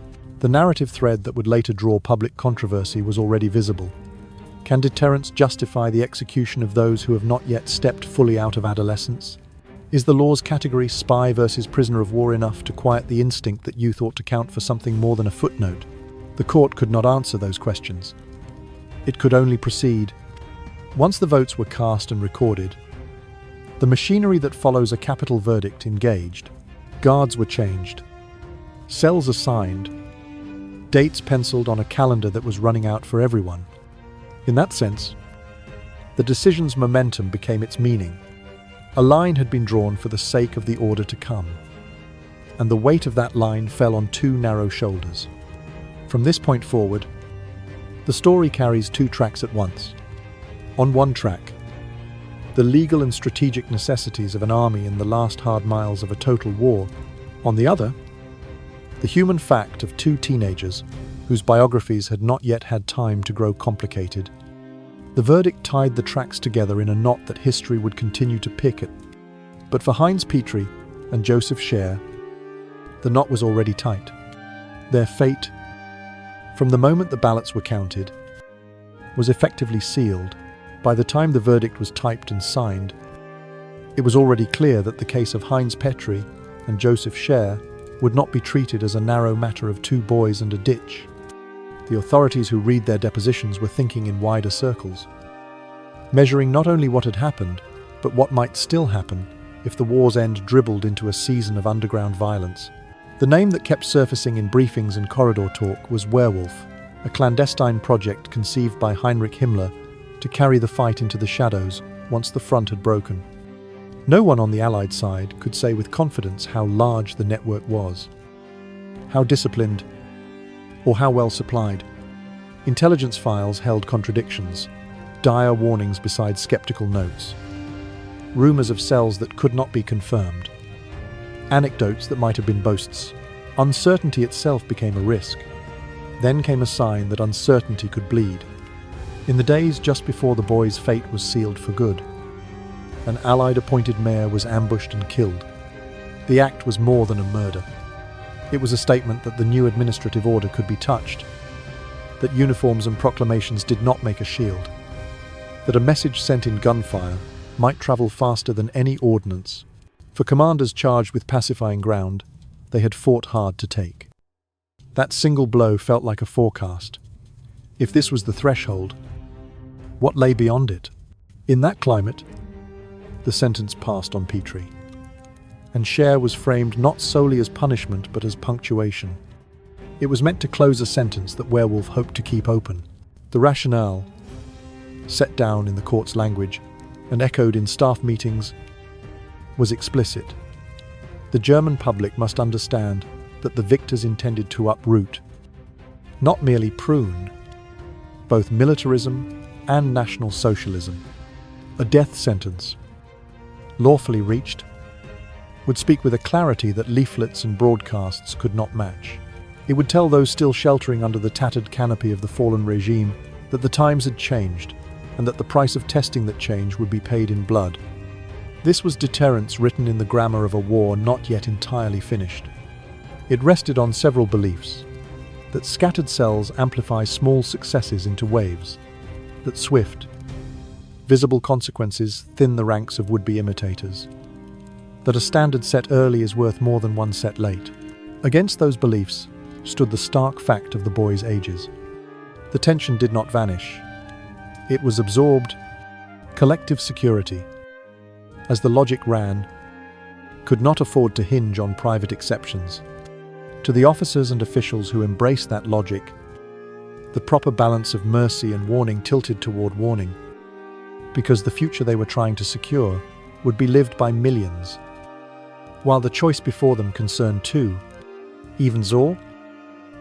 A: The narrative thread that would later draw public controversy was already visible. Can deterrence justify the execution of those who have not yet stepped fully out of adolescence? Is the law's category spy versus prisoner of war enough to quiet the instinct that youth ought to count for something more than a footnote? The court could not answer those questions. It could only proceed. Once the votes were cast and recorded, the machinery that follows a capital verdict engaged. Guards were changed, cells assigned, dates penciled on a calendar that was running out for everyone. In that sense, the decision's momentum became its meaning. A line had been drawn for the sake of the order to come, and the weight of that line fell on two narrow shoulders. From this point forward, the story carries two tracks at once. On one track, the legal and strategic necessities of an army in the last hard miles of a total war. On the other, the human fact of two teenagers whose biographies had not yet had time to grow complicated. The verdict tied the tracks together in a knot that history would continue to pick at. But for Heinz Petri and Joseph Shaer, the knot was already tight. Their fate, from the moment the ballots were counted, was effectively sealed. By the time the verdict was typed and signed, it was already clear that the case of Heinz Petri and Joseph Shaer would not be treated as a narrow matter of two boys and a ditch. The authorities who read their depositions were thinking in wider circles, measuring not only what had happened, but what might still happen if the war's end dribbled into a season of underground violence. The name that kept surfacing in briefings and corridor talk was Werewolf, a clandestine project conceived by Heinrich Himmler to carry the fight into the shadows once the front had broken. No one on the Allied side could say with confidence how large the network was, how disciplined, or how well supplied. Intelligence files held contradictions, dire warnings beside skeptical notes, rumors of cells that could not be confirmed, anecdotes that might have been boasts. Uncertainty itself became a risk. Then came a sign that uncertainty could bleed. In the days just before the boy's fate was sealed for good, an Allied-appointed mayor was ambushed and killed. The act was more than a murder. It was a statement that the new administrative order could be touched, that uniforms and proclamations did not make a shield, that a message sent in gunfire might travel faster than any ordnance. For commanders charged with pacifying ground, they had fought hard to take. That single blow felt like a forecast. If this was the threshold, what lay beyond it? In that climate, the sentence passed on Petri, and Shaer was framed not solely as punishment but as punctuation. It was meant to close a sentence that Werewolf hoped to keep open. The rationale, set down in the court's language and echoed in staff meetings, was explicit. The German public must understand that the victors intended to uproot, not merely prune, both militarism and National Socialism. A death sentence, lawfully reached, would speak with a clarity that leaflets and broadcasts could not match. It would tell those still sheltering under the tattered canopy of the fallen regime that the times had changed and that the price of testing that change would be paid in blood. This was deterrence written in the grammar of a war not yet entirely finished. It rested on several beliefs: that scattered cells amplify small successes into waves, that swift, visible consequences thin the ranks of would-be imitators, that a standard set early is worth more than one set late. Against those beliefs stood the stark fact of the boys' ages. The tension did not vanish. It was absorbed. Collective security, as the logic ran, could not afford to hinge on private exceptions. To the officers and officials who embraced that logic, the proper balance of mercy and warning tilted toward warning, because the future they were trying to secure would be lived by millions, while the choice before them concerned two. Even so,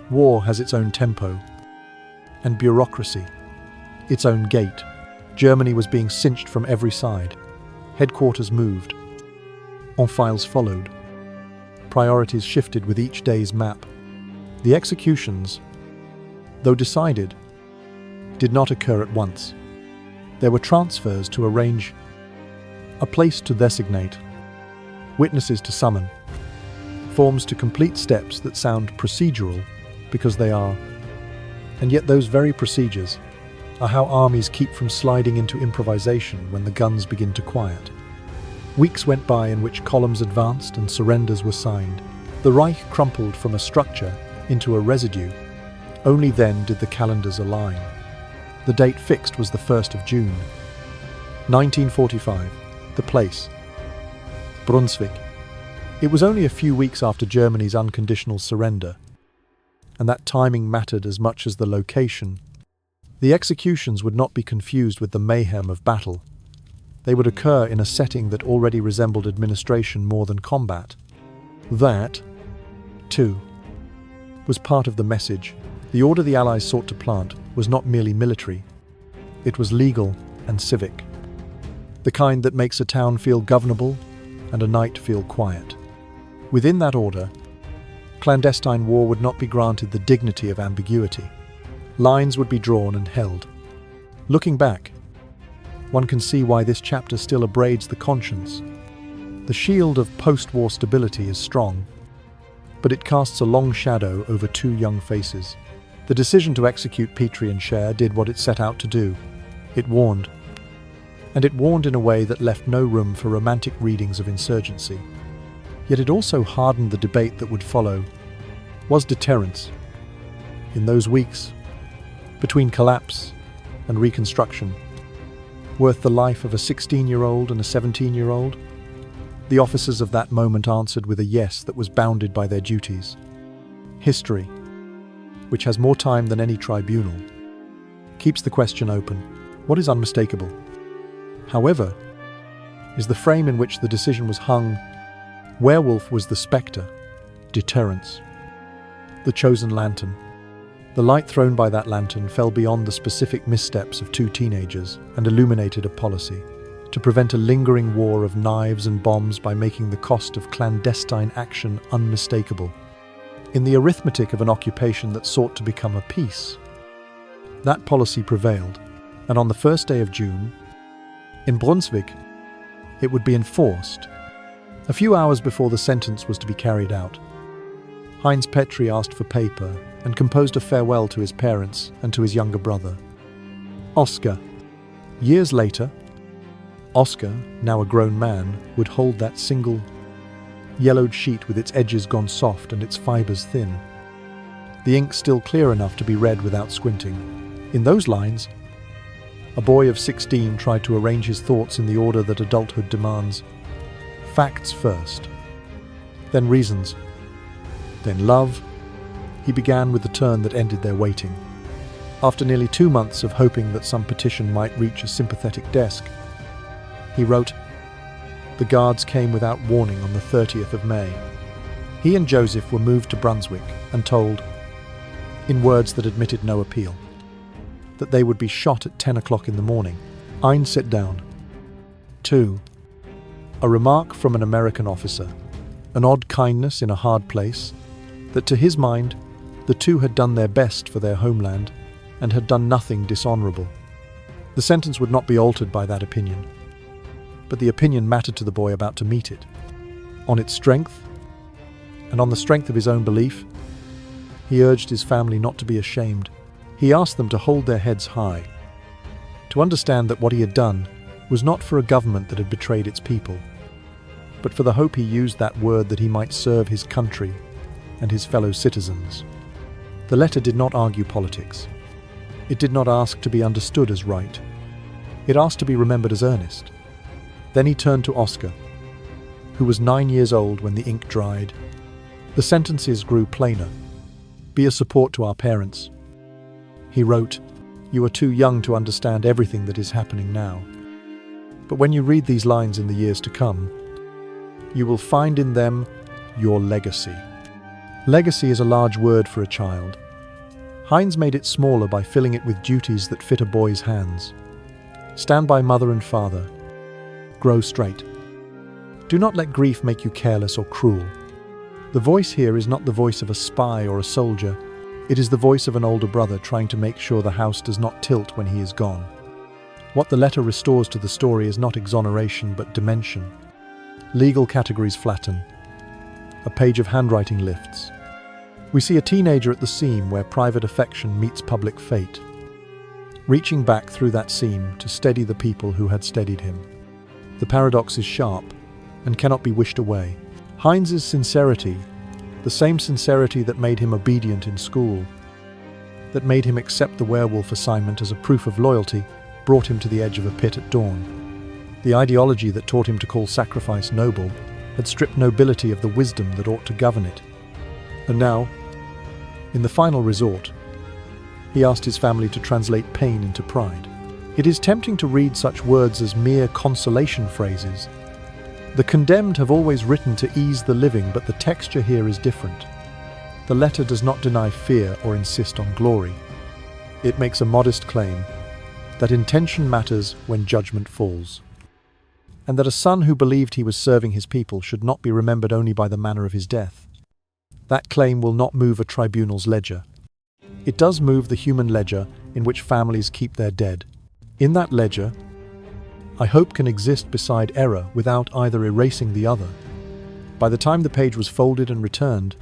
A: war has its own tempo, and bureaucracy, its own gate. Germany was being cinched from every side. Headquarters moved. En-files followed. Priorities shifted with each day's map. The executions, though decided, did not occur at once. There were transfers to arrange, a place to designate, witnesses to summon, forms to complete, steps that sound procedural because they are. And yet those very procedures are how armies keep from sliding into improvisation when the guns begin to quiet. Weeks went by in which columns advanced and surrenders were signed. The Reich crumpled from a structure into a residue. Only then did the calendars align. The date fixed was the 1st of June, 1945. The place, Brunswick. It was only a few weeks after Germany's unconditional surrender, and that timing mattered as much as the location. The executions would not be confused with the mayhem of battle. They would occur in a setting that already resembled administration more than combat. That, too, was part of the message. The order the Allies sought to plant was not merely military. It was legal and civic. The kind that makes a town feel governable and a night feel quiet. Within that order, clandestine war would not be granted the dignity of ambiguity. Lines would be drawn and held. Looking back, one can see why this chapter still abrades the conscience. The shield of post-war stability is strong, but it casts a long shadow over two young faces. The decision to execute Petri and Shaer did what it set out to do. It warned. And it warned in a way that left no room for romantic readings of insurgency. Yet it also hardened the debate that would follow. Was deterrence, in those weeks, between collapse and reconstruction, worth the life of a 16-year-old and a 17-year-old? The officers of that moment answered with a yes that was bounded by their duties. History, which has more time than any tribunal, keeps the question open. What is unmistakable, however, is the frame in which the decision was hung. Werewolf was the spectre, deterrence, the chosen lantern. The light thrown by that lantern fell beyond the specific missteps of two teenagers and illuminated a policy to prevent a lingering war of knives and bombs by making the cost of clandestine action unmistakable. In the arithmetic of an occupation that sought to become a peace, that policy prevailed, and on the first day of June, in Brunswick, it would be enforced. A few hours before the sentence was to be carried out, Heinz Petri asked for paper and composed a farewell to his parents and to his younger brother, Oscar. Years later, Oscar, now a grown man, would hold that single, yellowed sheet with its edges gone soft and its fibers thin, the ink still clear enough to be read without squinting. In those lines, a boy of 16 tried to arrange his thoughts in the order that adulthood demands. Facts first, then reasons, then love. He began with the turn that ended their waiting. After nearly 2 months of hoping that some petition might reach a sympathetic desk, he wrote, "The guards came without warning on the 30th of May. He and Joseph were moved to Brunswick and told, in words that admitted no appeal, that they would be shot at 10 o'clock in the morning. Heinz sat down." 2. A remark from an American officer, an odd kindness in a hard place, that to his mind, the two had done their best for their homeland and had done nothing dishonorable. The sentence would not be altered by that opinion, but the opinion mattered to the boy about to meet it. On its strength, and on the strength of his own belief, he urged his family not to be ashamed. He asked them to hold their heads high, to understand that what he had done was not for a government that had betrayed its people, but for the hope he used that word that he might serve his country and his fellow citizens. The letter did not argue politics. It did not ask to be understood as right. It asked to be remembered as earnest. Then he turned to Oscar, who was 9 years old when the ink dried. The sentences grew plainer. Be a support to our parents. He wrote, "You are too young to understand everything that is happening now. But when you read these lines in the years to come, you will find in them your legacy." Legacy is a large word for a child. Heinz made it smaller by filling it with duties that fit a boy's hands. Stand by mother and father. Grow straight. Do not let grief make you careless or cruel. The voice here is not the voice of a spy or a soldier. It is the voice of an older brother trying to make sure the house does not tilt when he is gone. What the letter restores to the story is not exoneration but dimension. Legal categories flatten. A page of handwriting lifts. We see a teenager at the seam where private affection meets public fate, reaching back through that seam to steady the people who had steadied him. The paradox is sharp and cannot be wished away. Heinz's sincerity, the same sincerity that made him obedient in school, that made him accept the werewolf assignment as a proof of loyalty, brought him to the edge of a pit at dawn. The ideology that taught him to call sacrifice noble had stripped nobility of the wisdom that ought to govern it. And now, in the final resort, he asked his family to translate pain into pride. It is tempting to read such words as mere consolation phrases. The condemned have always written to ease the living, but the texture here is different. The letter does not deny fear or insist on glory. It makes a modest claim that intention matters when judgment falls, and that a son who believed he was serving his people should not be remembered only by the manner of his death. That claim will not move a tribunal's ledger. It does move the human ledger in which families keep their dead. In that ledger, I hope can exist beside error without either erasing the other. By the time the page was folded and returned,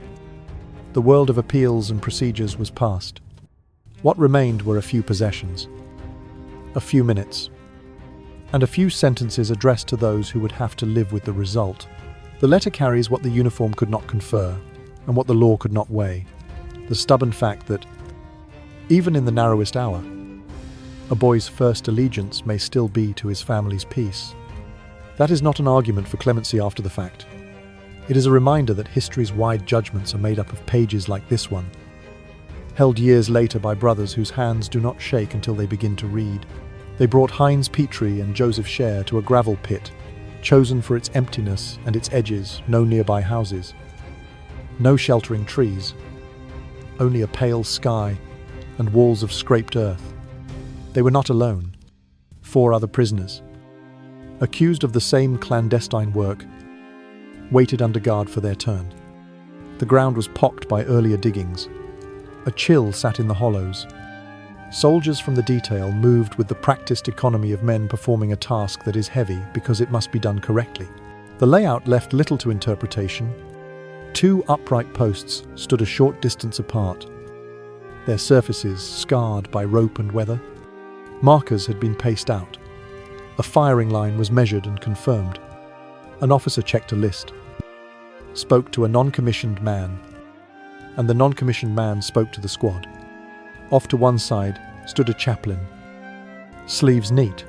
A: the world of appeals and procedures was past. What remained were a few possessions, a few minutes, and a few sentences addressed to those who would have to live with the result. The letter carries what the uniform could not confer and what the law could not weigh. The stubborn fact that, even in the narrowest hour, a boy's first allegiance may still be to his family's peace. That is not an argument for clemency after the fact. It is a reminder that history's wide judgments are made up of pages like this one, held years later by brothers whose hands do not shake until they begin to read. They brought Heinz Petri and Joseph Shaer to a gravel pit, chosen for its emptiness and its edges, no nearby houses, no sheltering trees, only a pale sky and walls of scraped earth. They were not alone. 4 other prisoners, accused of the same clandestine work, waited under guard for their turn. The ground was pocked by earlier diggings. A chill sat in the hollows. Soldiers from the detail moved with the practiced economy of men performing a task that is heavy because it must be done correctly. The layout left little to interpretation. 2 upright posts stood a short distance apart, their surfaces scarred by rope and weather. Markers had been paced out. A firing line was measured and confirmed. An officer checked a list, spoke to a non-commissioned man, and the non-commissioned man spoke to the squad. Off to one side stood a chaplain, sleeves neat,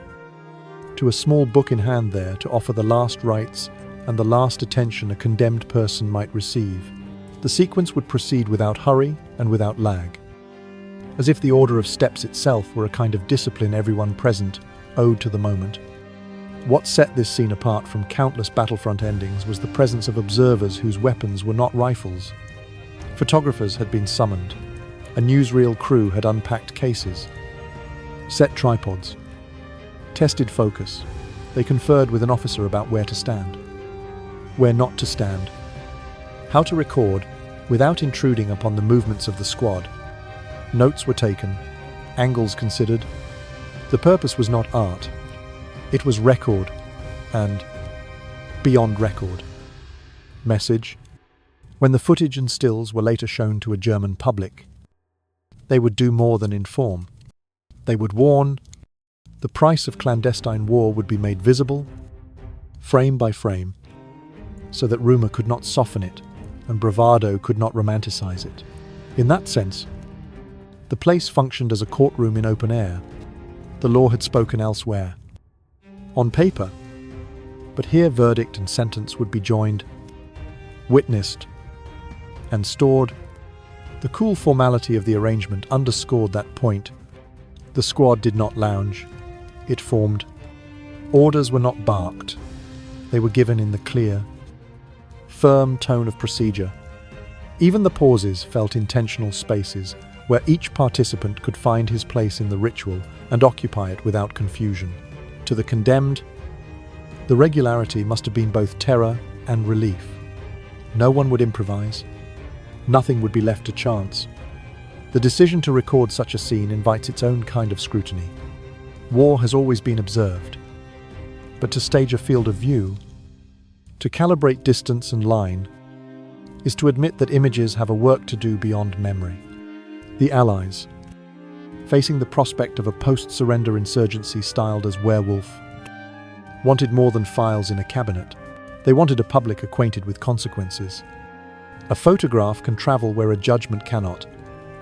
A: to a small book in hand there to offer the last rites and the last attention a condemned person might receive. The sequence would proceed without hurry and without lag, as if the order of steps itself were a kind of discipline everyone present owed to the moment. What set this scene apart from countless battlefront endings was the presence of observers whose weapons were not rifles. Photographers had been summoned. A newsreel crew had unpacked cases, set tripods, tested focus. They conferred with an officer about where to stand, where not to stand, how to record without intruding upon the movements of the squad. Notes were taken, angles considered. The purpose was not art. It was record, and beyond record. Message. When the footage and stills were later shown to a German public, they would do more than inform. They would warn. The price of clandestine war would be made visible, frame by frame. so that rumor could not soften it and bravado could not romanticize it. In that sense, the place functioned as a courtroom in open air. The law had spoken elsewhere, on paper, but here verdict and sentence would be joined, witnessed, and stored. The cool formality of the arrangement underscored that point. The squad did not lounge, it formed. Orders were not barked, they were given in the clear, firm tone of procedure. Even the pauses felt intentional spaces where each participant could find his place in the ritual and occupy it without confusion. To the condemned, the regularity must have been both terror and relief. No one would improvise. Nothing would be left to chance. The decision to record such a scene invites its own kind of scrutiny. War has always been observed, but to stage a field of view, to calibrate distance and line, is to admit that images have a work to do beyond memory. The Allies, facing the prospect of a post-surrender insurgency styled as Werewolf, wanted more than files in a cabinet. They wanted a public acquainted with consequences. A photograph can travel where a judgment cannot.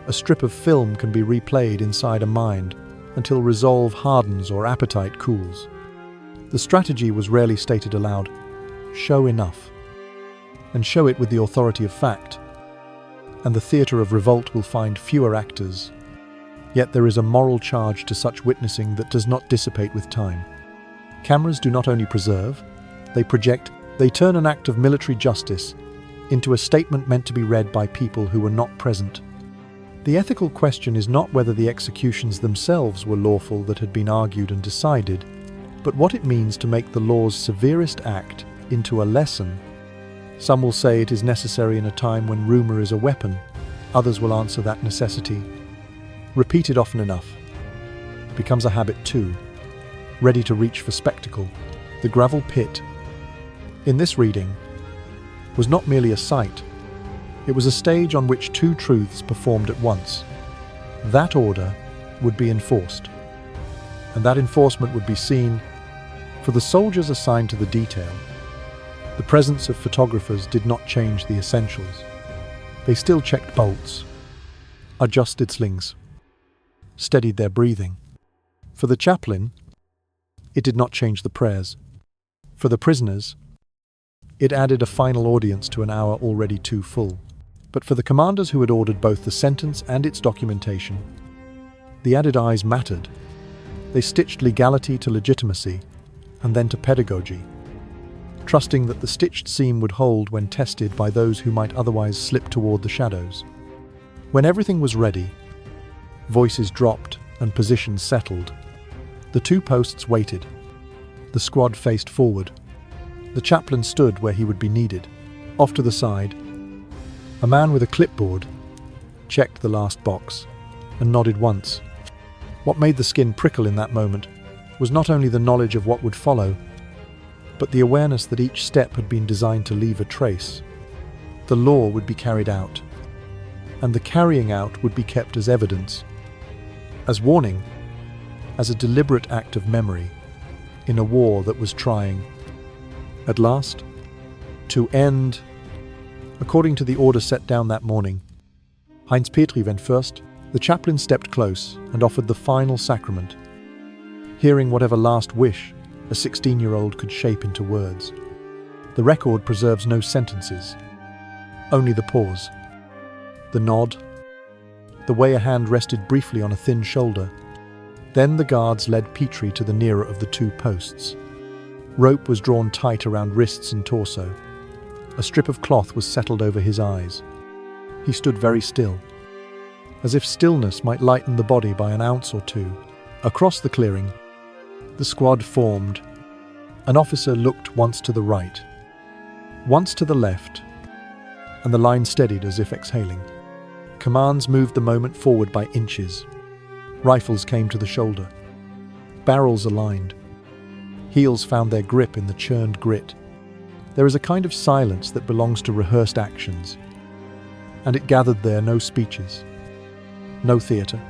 A: A strip of film can be replayed inside a mind until resolve hardens or appetite cools. The strategy was rarely stated aloud. Show enough, and show it with the authority of fact, and the theatre of revolt will find fewer actors. Yet there is a moral charge to such witnessing that does not dissipate with time. Cameras do not only preserve, they project, they turn an act of military justice into a statement meant to be read by people who were not present. The ethical question is not whether the executions themselves were lawful that had been argued and decided, but what it means to make the law's severest act into a lesson. Some will say it is necessary in a time when rumor is a weapon. Others will answer that necessity, repeated often enough, becomes a habit too, ready to reach for spectacle. The gravel pit, in this reading, was not merely a sight. It was a stage on which two truths performed at once. That order would be enforced, and that enforcement would be seen. For the soldiers assigned to the detail, the presence of photographers did not change the essentials. They still checked bolts, adjusted slings, steadied their breathing. For the chaplain, it did not change the prayers. For the prisoners, it added a final audience to an hour already too full. But for the commanders who had ordered both the sentence and its documentation, the added eyes mattered. They stitched legality to legitimacy, and then to pedagogy, trusting that the stitched seam would hold when tested by those who might otherwise slip toward the shadows. When everything was ready, voices dropped and positions settled. The two posts waited. The squad faced forward. The chaplain stood where he would be needed. Off to the side, a man with a clipboard checked the last box and nodded once. What made the skin prickle in that moment was not only the knowledge of what would follow, but the awareness that each step had been designed to leave a trace. The law would be carried out, and the carrying out would be kept as evidence, as warning, as a deliberate act of memory in a war that was trying, at last, to end. According to the order set down that morning, Heinz Petri went first. The chaplain stepped close and offered the final sacrament, hearing whatever last wish a 16-year-old could shape into words. The record preserves no sentences, only the pause, the nod, the way a hand rested briefly on a thin shoulder. Then the guards led Petri to the nearer of the two posts. Rope was drawn tight around wrists and torso. A strip of cloth was settled over his eyes. He stood very still, as if stillness might lighten the body by an ounce or two. Across the clearing, the squad formed. An officer looked once to the right, once to the left, and the line steadied as if exhaling. Commands moved the moment forward by inches. Rifles came to the shoulder. Barrels aligned. Heels found their grip in the churned grit. There is a kind of silence that belongs to rehearsed actions, and it gathered there no speeches, no theatre,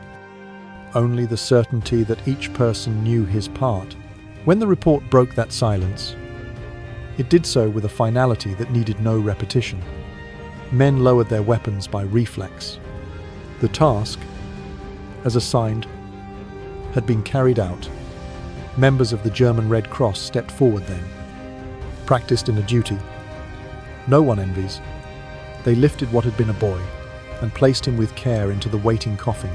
A: only the certainty that each person knew his part. When the report broke that silence, It did so with a finality that needed no repetition. Men lowered their weapons by reflex. The task, as assigned, had been carried out. Members of the German Red Cross stepped forward then, practiced in a duty no one envies. They lifted what had been a boy and placed him with care into the waiting coffin,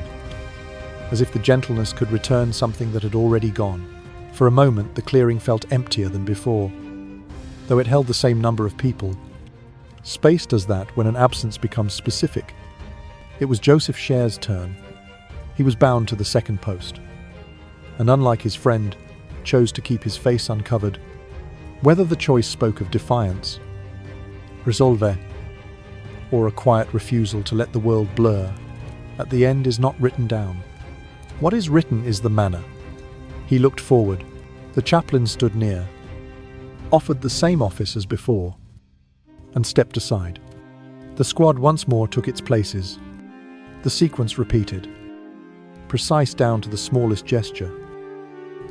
A: as if the gentleness could return something that had already gone. For a moment, the clearing felt emptier than before, though it held the same number of people. Space does that when an absence becomes specific. It was Joseph Shaer's turn. He was bound to the second post, and unlike his friend, chose to keep his face uncovered. Whether the choice spoke of defiance, resolve, or a quiet refusal to let the world blur, at the end is not written down. What is written is the manner. He looked forward. The chaplain stood near, offered the same office as before, and stepped aside. The squad once more took its places. The sequence repeated, precise down to the smallest gesture.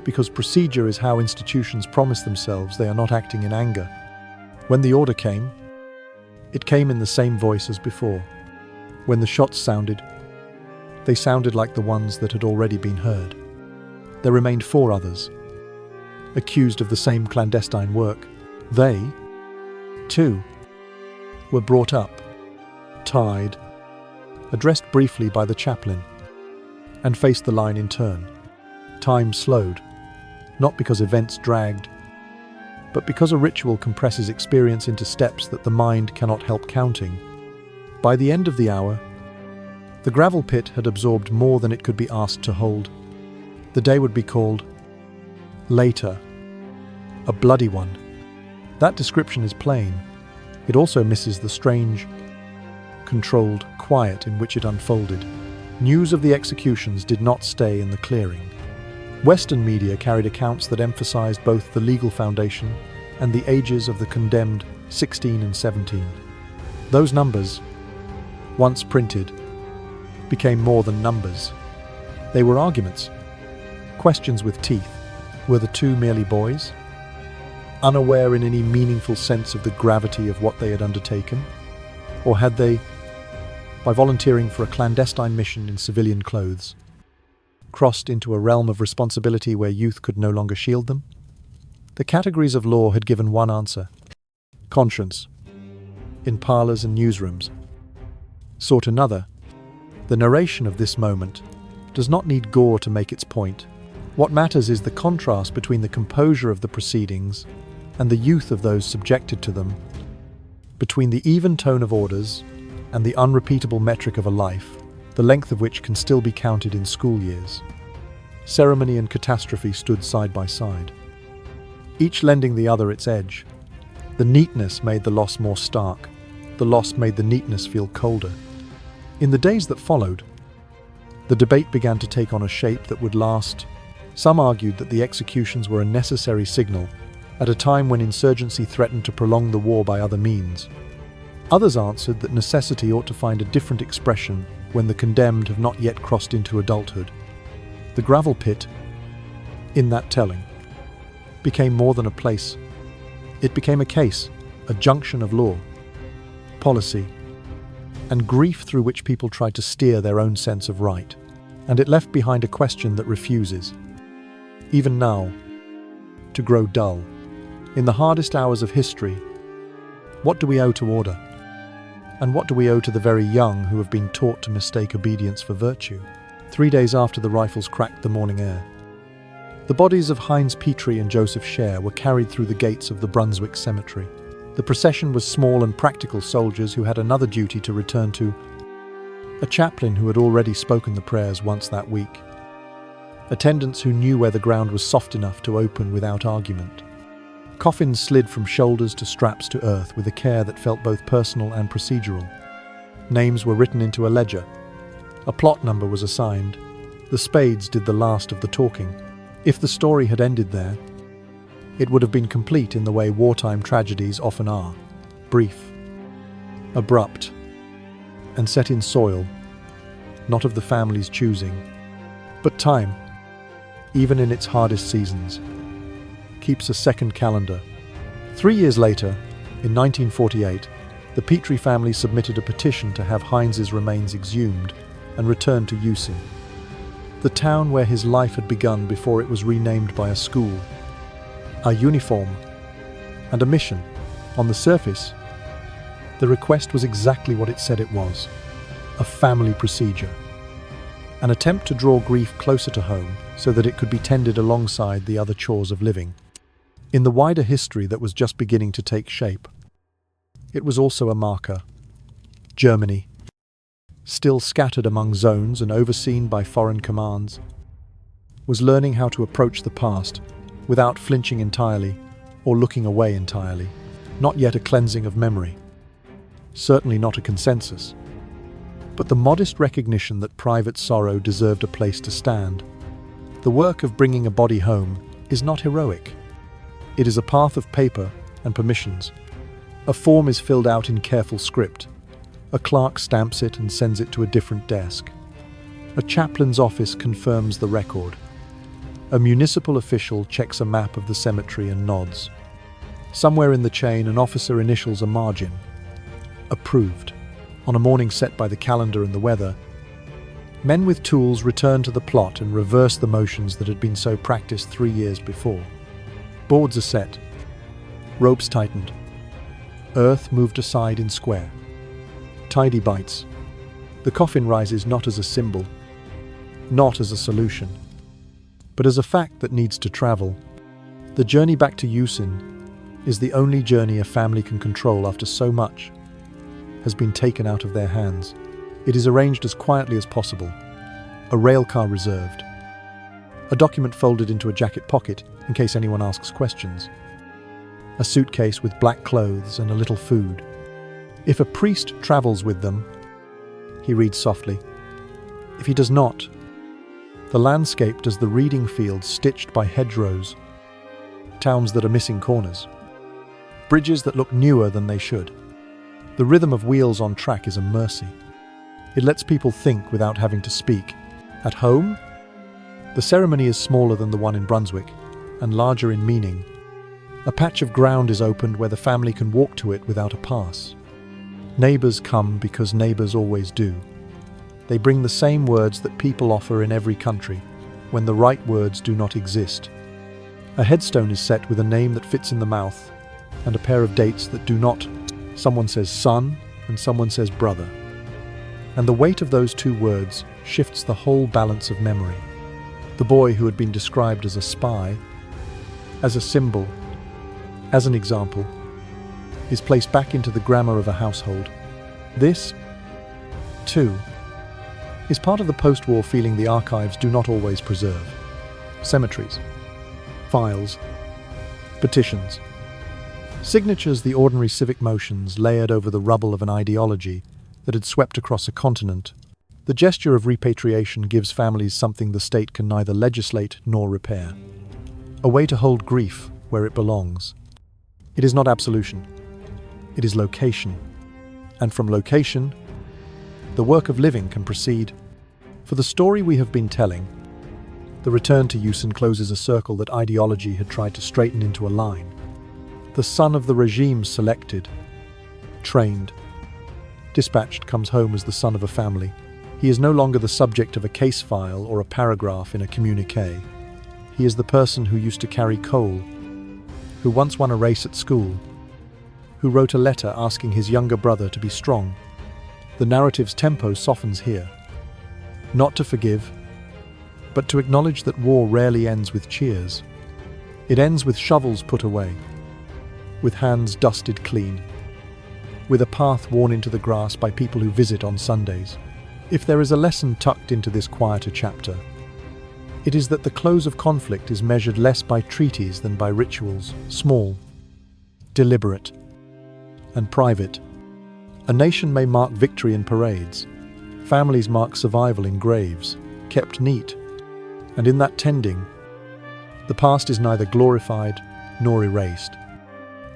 A: Because procedure is how institutions promise themselves they are not acting in anger. When the order came, it came in the same voice as before. When the shots sounded, they sounded like the ones that had already been heard. There remained 4 others, accused of the same clandestine work. They, too, were brought up, tied, addressed briefly by the chaplain, and faced the line in turn. Time slowed, not because events dragged, but because a ritual compresses experience into steps that the mind cannot help counting. By the end of the hour, the gravel pit had absorbed more than it could be asked to hold. The day would be called later, a bloody one. That description is plain. It also misses the strange, controlled quiet in which it unfolded. News of the executions did not stay in the clearing. Western media carried accounts that emphasized both the legal foundation and the ages of the condemned 16 and 17. Those numbers, once printed, became more than numbers. They were arguments, questions with teeth. Were the 2 merely boys, unaware in any meaningful sense of the gravity of what they had undertaken? Or had they, by volunteering for a clandestine mission in civilian clothes, crossed into a realm of responsibility where youth could no longer shield them? The categories of law had given one answer: conscience. In parlors and newsrooms, sought another. The narration of this moment does not need gore to make its point. What matters is the contrast between the composure of the proceedings and the youth of those subjected to them, between the even tone of orders and the unrepeatable metric of a life, the length of which can still be counted in school years. Ceremony and catastrophe stood side by side, each lending the other its edge. The neatness made the loss more stark. The loss made the neatness feel colder. In the days that followed, the debate began to take on a shape that would last. Some argued that the executions were a necessary signal at a time when insurgency threatened to prolong the war by other means. Others answered that necessity ought to find a different expression when the condemned have not yet crossed into adulthood. The gravel pit, in that telling, became more than a place. It became a case, a junction of law, policy, and grief through which people tried to steer their own sense of right. And it left behind a question that refuses, even now, to grow dull. In the hardest hours of history, what do we owe to order? And what do we owe to the very young who have been taught to mistake obedience for virtue? 3 days after the rifles cracked the morning air, the bodies of Heinz, Petri and Joseph Shaer were carried through the gates of the Brunswick cemetery. The procession was small and practical soldiers who had another duty to return to, a chaplain who had already spoken the prayers once that week, attendants who knew where the ground was soft enough to open without argument. Coffins slid from shoulders to straps to earth with a care that felt both personal and procedural. Names were written into a ledger. A plot number was assigned. The spades did the last of the talking. If the story had ended there, it would have been complete in the way wartime tragedies often are: brief, abrupt, and set in soil, not of the family's choosing. But time, even in its hardest seasons, keeps a second calendar, 3 years later, in 1948, the Petri family submitted a petition to have Heinz's remains exhumed and returned to Usin, the town where his life had begun before it was renamed by a school, a uniform, and a mission. On the surface, the request was exactly what it said it was: a family procedure, an attempt to draw grief closer to home so that it could be tended alongside the other chores of living. In the wider history that was just beginning to take shape, it was also a marker. Germany, still scattered among zones and overseen by foreign commands, was learning how to approach the past without flinching entirely or looking away entirely. Not yet a cleansing of memory, certainly not a consensus, but the modest recognition that private sorrow deserved a place to stand. The work of bringing a body home is not heroic. It is a path of paper and permissions. A form is filled out in careful script. A clerk stamps it and sends it to a different desk. A chaplain's office confirms the record. A municipal official checks a map of the cemetery and nods. Somewhere in the chain, an officer initials a margin. Approved. On a morning set by the calendar and the weather, men with tools return to the plot and reverse the motions that had been so practiced 3 years before. Boards are set. Ropes tightened. Earth moved aside in square. Tidy bites. The coffin rises not as a symbol, not as a solution, but as a fact that needs to travel. The journey back to Usin is the only journey a family can control after so much has been taken out of their hands. It is arranged as quietly as possible. A rail car reserved. A document folded into a jacket pocket in case anyone asks questions. A suitcase with black clothes and a little food. If a priest travels with them, he reads softly. If he does not, the landscape does the reading field stitched by hedgerows, towns that are missing corners, bridges that look newer than they should. The rhythm of wheels on track is a mercy. It lets people think without having to speak. At home, the ceremony is smaller than the one in Brunswick and larger in meaning. A patch of ground is opened where the family can walk to it without a pass. Neighbors come because neighbors always do. They bring the same words that people offer in every country, when the right words do not exist. A headstone is set with a name that fits in the mouth, and a pair of dates that do not. Someone says son, and someone says brother. And the weight of those two words shifts the whole balance of memory. The boy who had been described as a spy, as a symbol, as an example, is placed back into the grammar of a household. This, too, is part of the post-war feeling the archives do not always preserve. Cemeteries, files, petitions, signatures, the ordinary civic motions layered over the rubble of an ideology that had swept across a continent. The gesture of repatriation gives families something the state can neither legislate nor repair. A way to hold grief where it belongs. It is not absolution. It is location. And from location, the work of living can proceed. For the story we have been telling, the return to Usin closes a circle that ideology had tried to straighten into a line. The son of the regime selected, trained, dispatched comes home as the son of a family. He is no longer the subject of a case file or a paragraph in a communique. He is the person who used to carry coal, who once won a race at school, who wrote a letter asking his younger brother to be strong. The narrative's tempo softens here. Not to forgive, but to acknowledge that war rarely ends with cheers. It ends with shovels put away, with hands dusted clean, with a path worn into the grass by people who visit on Sundays. If there is a lesson tucked into this quieter chapter, it is that the close of conflict is measured less by treaties than by rituals, small, deliberate, and private. A nation may mark victory in parades. Families mark survival in graves, kept neat. And in that tending, the past is neither glorified nor erased.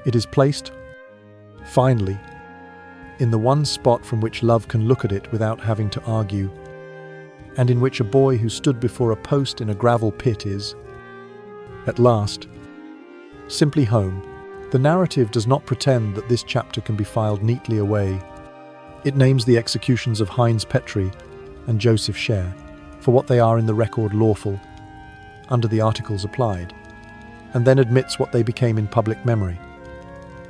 A: It is placed, finally, in the one spot from which love can look at it without having to argue, and in which a boy who stood before a post in a gravel pit is, at last, simply home, The narrative does not pretend that this chapter can be filed neatly away. It names the executions of Heinz Petri and Joseph Shaer for what they are in the record lawful, under the articles applied, and then admits what they became in public memory.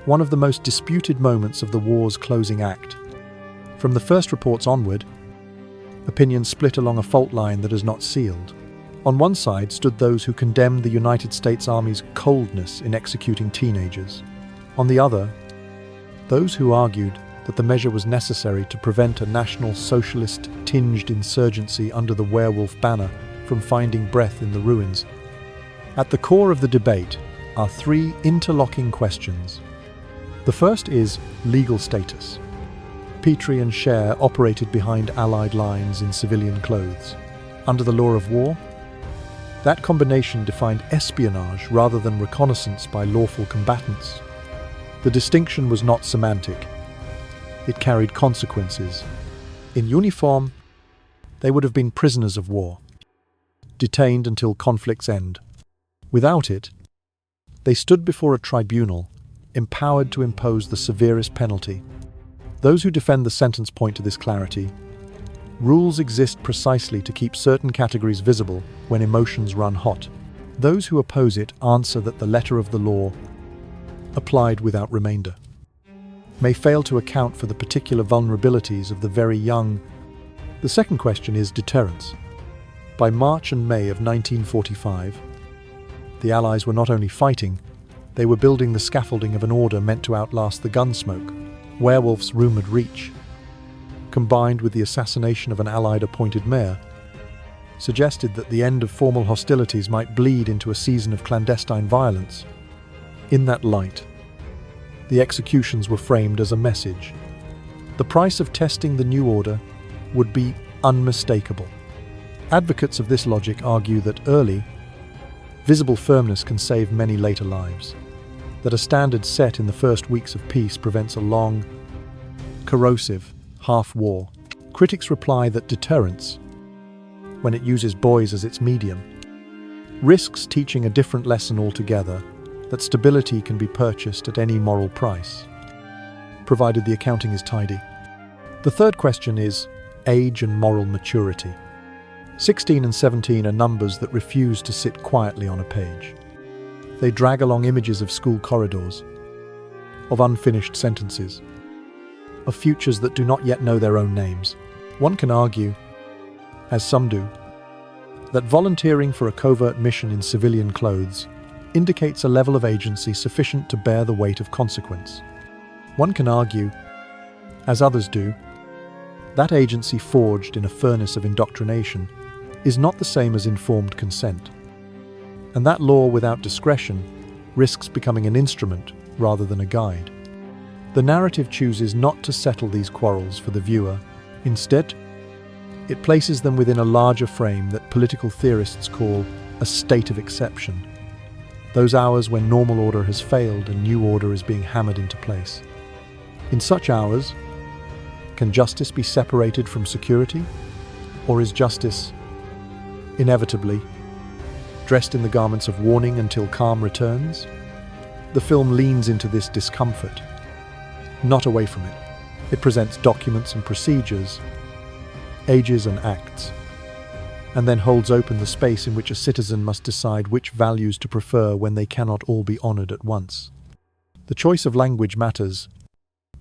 A: One of the most disputed moments of the war's closing act. From the first reports onward, opinions split along a fault line that is not sealed. On one side stood those who condemned the United States Army's coldness in executing teenagers. On the other, those who argued that the measure was necessary to prevent a National Socialist-tinged insurgency under the Werewolf banner from finding breath in the ruins. At the core of the debate are three interlocking questions. The first is legal status. Petri and Shaer operated behind Allied lines in civilian clothes. Under the law of war, that combination defined espionage rather than reconnaissance by lawful combatants. The distinction was not semantic. It carried consequences. In uniform, they would have been prisoners of war, detained until conflict's end. Without it, they stood before a tribunal, empowered to impose the severest penalty. Those who defend the sentence point to this clarity. Rules exist precisely to keep certain categories visible when emotions run hot. Those who oppose it answer that the letter of the law, applied without remainder, may fail to account for the particular vulnerabilities of the very young. The second question is deterrence. By March and May of 1945, the Allies were not only fighting, they were building the scaffolding of an order meant to outlast the gunsmoke. Werewolf's rumoured reach, combined with the assassination of an Allied-appointed mayor, suggested that the end of formal hostilities might bleed into a season of clandestine violence. In that light, the executions were framed as a message. The price of testing the new order would be unmistakable. Advocates of this logic argue that early, visible firmness can save many later lives, that a standard set in the first weeks of peace prevents a long, corrosive, half-war. Critics reply that deterrence, when it uses boys as its medium, risks teaching a different lesson altogether, that stability can be purchased at any moral price, provided the accounting is tidy. The third question is age and moral maturity. 16 and 17 are numbers that refuse to sit quietly on a page. They drag along images of school corridors, of unfinished sentences, of futures that do not yet know their own names. One can argue, as some do, that volunteering for a covert mission in civilian clothes indicates a level of agency sufficient to bear the weight of consequence. One can argue, as others do, that agency forged in a furnace of indoctrination is not the same as informed consent, and that law without discretion risks becoming an instrument rather than a guide. The narrative chooses not to settle these quarrels for the viewer. Instead, it places them within a larger frame that political theorists call a state of exception. Those hours when normal order has failed and new order is being hammered into place. In such hours, can justice be separated from security? Or is justice, inevitably, dressed in the garments of warning until calm returns? The film leans into this discomfort, not away from it. It presents documents and procedures, ages and acts, and then holds open the space in which a citizen must decide which values to prefer when they cannot all be honoured at once. The choice of language matters.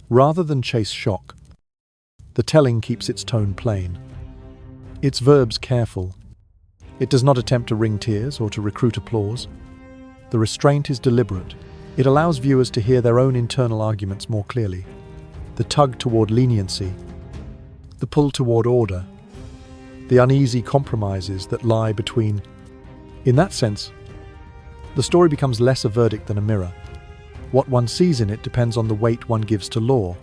A: Rather than chase shock, the telling keeps its tone plain, its verbs careful. It does not attempt to wring tears or to recruit applause. The restraint is deliberate. It allows viewers to hear their own internal arguments more clearly. The tug toward leniency, the pull toward order, the uneasy compromises that lie between. In that sense, the story becomes less a verdict than a mirror. What one sees in it depends on the weight one gives to law,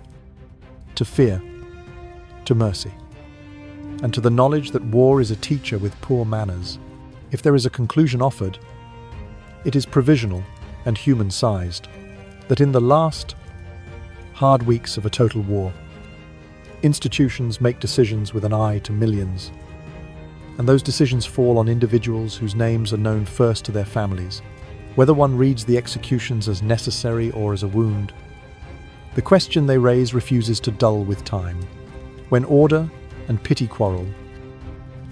A: to fear, to mercy, and to the knowledge that war is a teacher with poor manners. If there is a conclusion offered, it is provisional and human-sized, that in the last, hard weeks of a total war, institutions make decisions with an eye to millions, and those decisions fall on individuals whose names are known first to their families, whether one reads the executions as necessary or as a wound. The question they raise refuses to dull with time. When order and pity quarrel,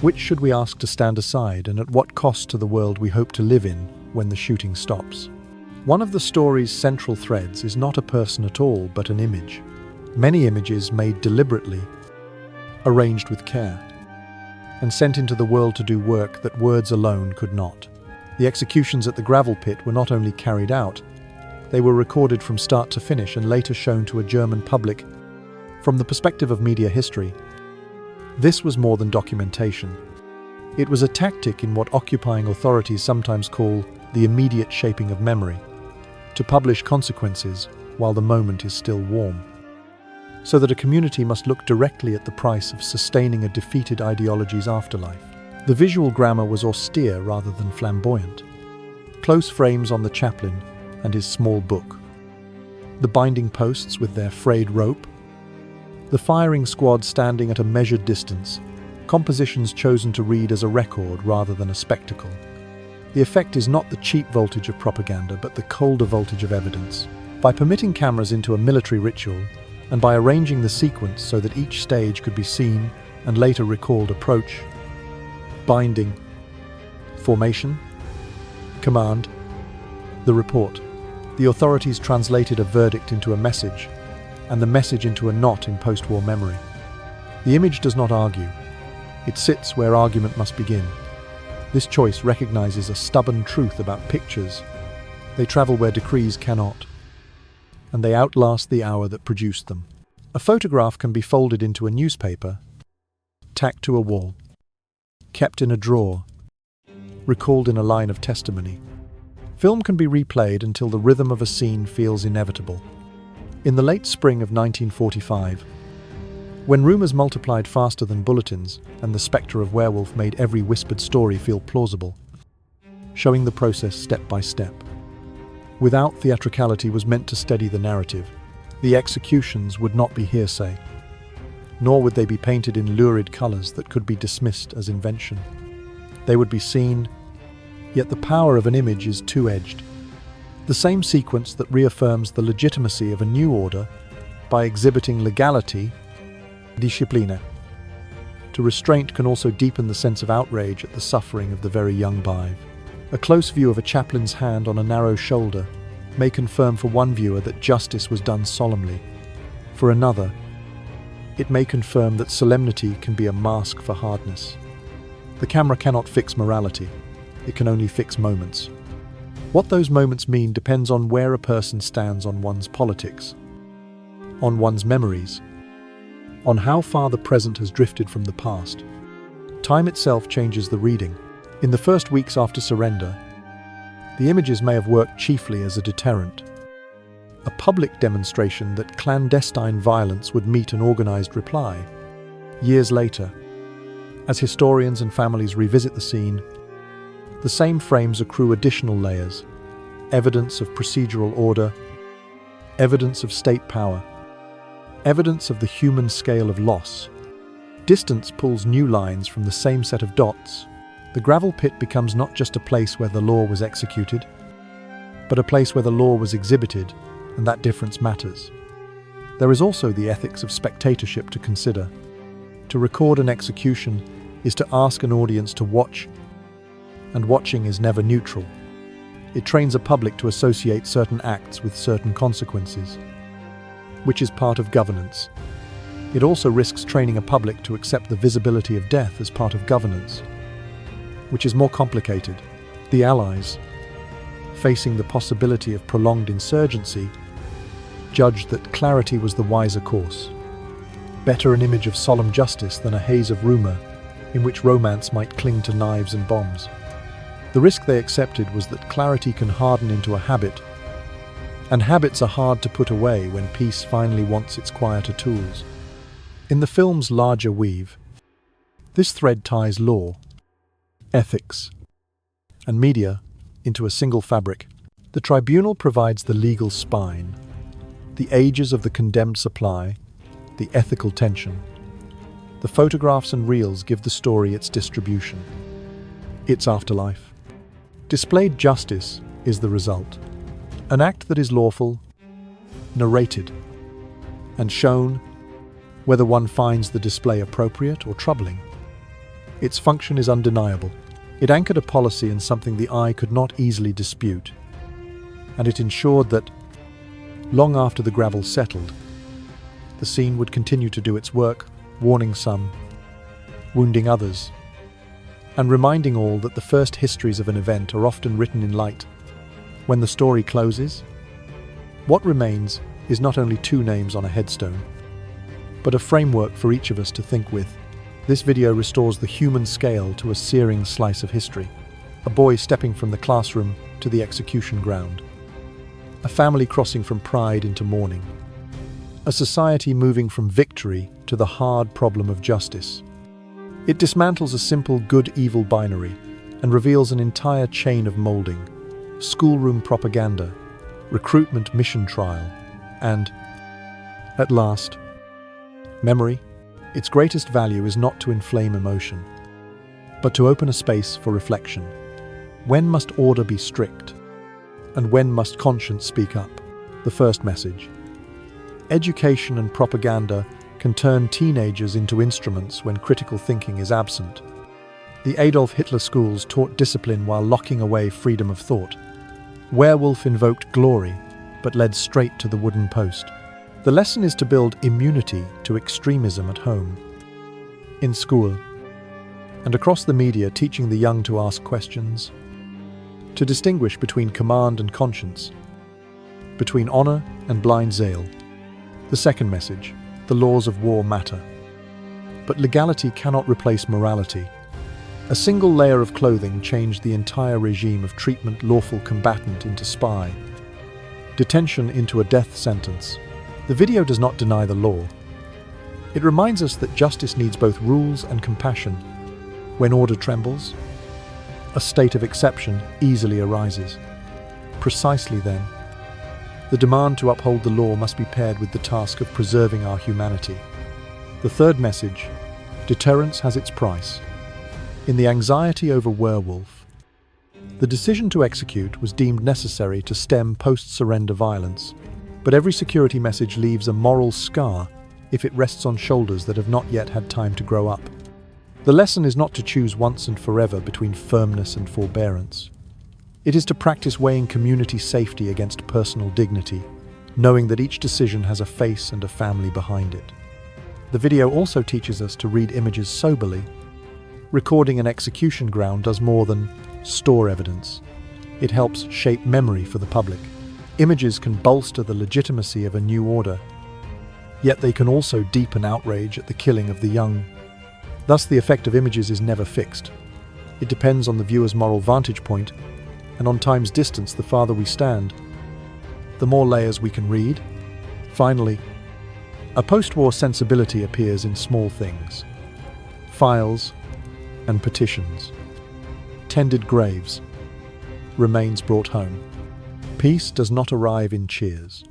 A: which should we ask to stand aside, and at what cost to the world we hope to live in when the shooting stops? One of the story's central threads is not a person at all, but an image. Many images made deliberately, arranged with care, and sent into the world to do work that words alone could not. The executions at the gravel pit were not only carried out, they were recorded from start to finish and later shown to a German public. From the perspective of media history, this was more than documentation. It was a tactic in what occupying authorities sometimes call the immediate shaping of memory, to publish consequences while the moment is still warm, so that a community must look directly at the price of sustaining a defeated ideology's afterlife. The visual grammar was austere rather than flamboyant. Close frames on the chaplain and his small book, the binding posts with their frayed rope, the firing squad standing at a measured distance, compositions chosen to read as a record rather than a spectacle. The effect is not the cheap voltage of propaganda, but the colder voltage of evidence. By permitting cameras into a military ritual, and by arranging the sequence so that each stage could be seen and later recalled: approach, binding, formation, command, the report. The authorities translated a verdict into a message, and the message into a knot in post-war memory. The image does not argue. It sits where argument must begin. This choice recognizes a stubborn truth about pictures. They travel where decrees cannot, and they outlast the hour that produced them. A photograph can be folded into a newspaper, tacked to a wall, kept in a drawer, recalled in a line of testimony. Film can be replayed until the rhythm of a scene feels inevitable. In the late spring of 1945, when rumors multiplied faster than bulletins and the spectre of Werewolf made every whispered story feel plausible, showing the process step by step, without theatricality, was meant to steady the narrative. The executions would not be hearsay, nor would they be painted in lurid colors that could be dismissed as invention. They would be seen, yet the power of an image is two-edged. The same sequence that reaffirms the legitimacy of a new order by exhibiting legality, disciplina, to restraint, can also deepen the sense of outrage at the suffering of the very young Bive. A close view of a chaplain's hand on a narrow shoulder may confirm for one viewer that justice was done solemnly. For another, it may confirm that solemnity can be a mask for hardness. The camera cannot fix morality. It can only fix moments. What those moments mean depends on where a person stands on one's politics, on one's memories, on how far the present has drifted from the past. Time itself changes the reading. In the first weeks after surrender, the images may have worked chiefly as a deterrent, a public demonstration that clandestine violence would meet an organized reply. Years later, as historians and families revisit the scene, the same frames accrue additional layers: evidence of procedural order, evidence of state power, evidence of the human scale of loss. Distance pulls new lines from the same set of dots. The gravel pit becomes not just a place where the law was executed, but a place where the law was exhibited, and that difference matters. There is also the ethics of spectatorship to consider. To record an execution is to ask an audience to watch, and watching is never neutral. It trains a public to associate certain acts with certain consequences, which is part of governance. It also risks training a public to accept the visibility of death as part of governance, which is more complicated. The Allies, facing the possibility of prolonged insurgency, judged that clarity was the wiser course. Better an image of solemn justice than a haze of rumor in which romance might cling to knives and bombs. The risk they accepted was that clarity can harden into a habit, and habits are hard to put away when peace finally wants its quieter tools. In the film's larger weave, this thread ties law, ethics, and media into a single fabric. The tribunal provides the legal spine, the ages of the condemned supply, the ethical tension. The photographs and reels give the story its distribution, its afterlife. Displayed justice is the result. An act that is lawful, narrated, and shown, whether one finds the display appropriate or troubling. Its function is undeniable. It anchored a policy in something the eye could not easily dispute, and it ensured that, long after the gravel settled, the scene would continue to do its work, warning some, wounding others, and reminding all that the first histories of an event are often written in light. When the story closes, what remains is not only two names on a headstone, but a framework for each of us to think with. This video restores the human scale to a searing slice of history. A boy stepping from the classroom to the execution ground. A family crossing from pride into mourning. A society moving from victory to the hard problem of justice. It dismantles a simple good-evil binary and reveals an entire chain of molding, schoolroom propaganda, recruitment mission trial, and, at last, memory. Its greatest value is not to inflame emotion, but to open a space for reflection. When must order be strict? And when must conscience speak up? The first message. Education and propaganda can turn teenagers into instruments when critical thinking is absent. The Adolf Hitler schools taught discipline while locking away freedom of thought. Werewolf invoked glory, but led straight to the wooden post. The lesson is to build immunity to extremism at home, in school, and across the media, teaching the young to ask questions, to distinguish between command and conscience, between honor and blind zeal. The second message, the laws of war matter. But legality cannot replace morality. A single layer of clothing changed the entire regime of treatment, lawful combatant into spy, detention into a death sentence. The video does not deny the law. It reminds us that justice needs both rules and compassion. When order trembles, a state of exception easily arises. Precisely then, the demand to uphold the law must be paired with the task of preserving our humanity. The third message, deterrence has its price. In the anxiety over Werewolf, the decision to execute was deemed necessary to stem post-surrender violence. But every security message leaves a moral scar if it rests on shoulders that have not yet had time to grow up. The lesson is not to choose once and forever between firmness and forbearance. It is to practice weighing community safety against personal dignity, knowing that each decision has a face and a family behind it. The video also teaches us to read images soberly. Recording an execution ground does more than store evidence. It helps shape memory for the public. Images can bolster the legitimacy of a new order, yet they can also deepen outrage at the killing of the young. Thus, the effect of images is never fixed. It depends on the viewer's moral vantage point, and on time's distance. The farther we stand, the more layers we can read. Finally, a post-war sensibility appears in small things. Files and petitions. Tended graves. Remains brought home. Peace does not arrive in cheers,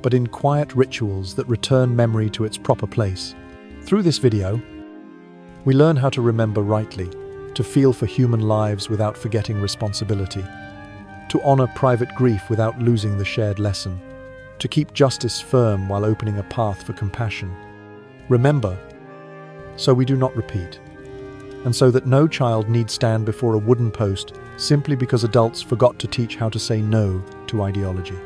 A: but in quiet rituals that return memory to its proper place. Through this video, we learn how to remember rightly, to feel for human lives without forgetting responsibility, to honor private grief without losing the shared lesson, to keep justice firm while opening a path for compassion. Remember, so we do not repeat, and so that no child need stand before a wooden post simply because adults forgot to teach how to say no to ideology.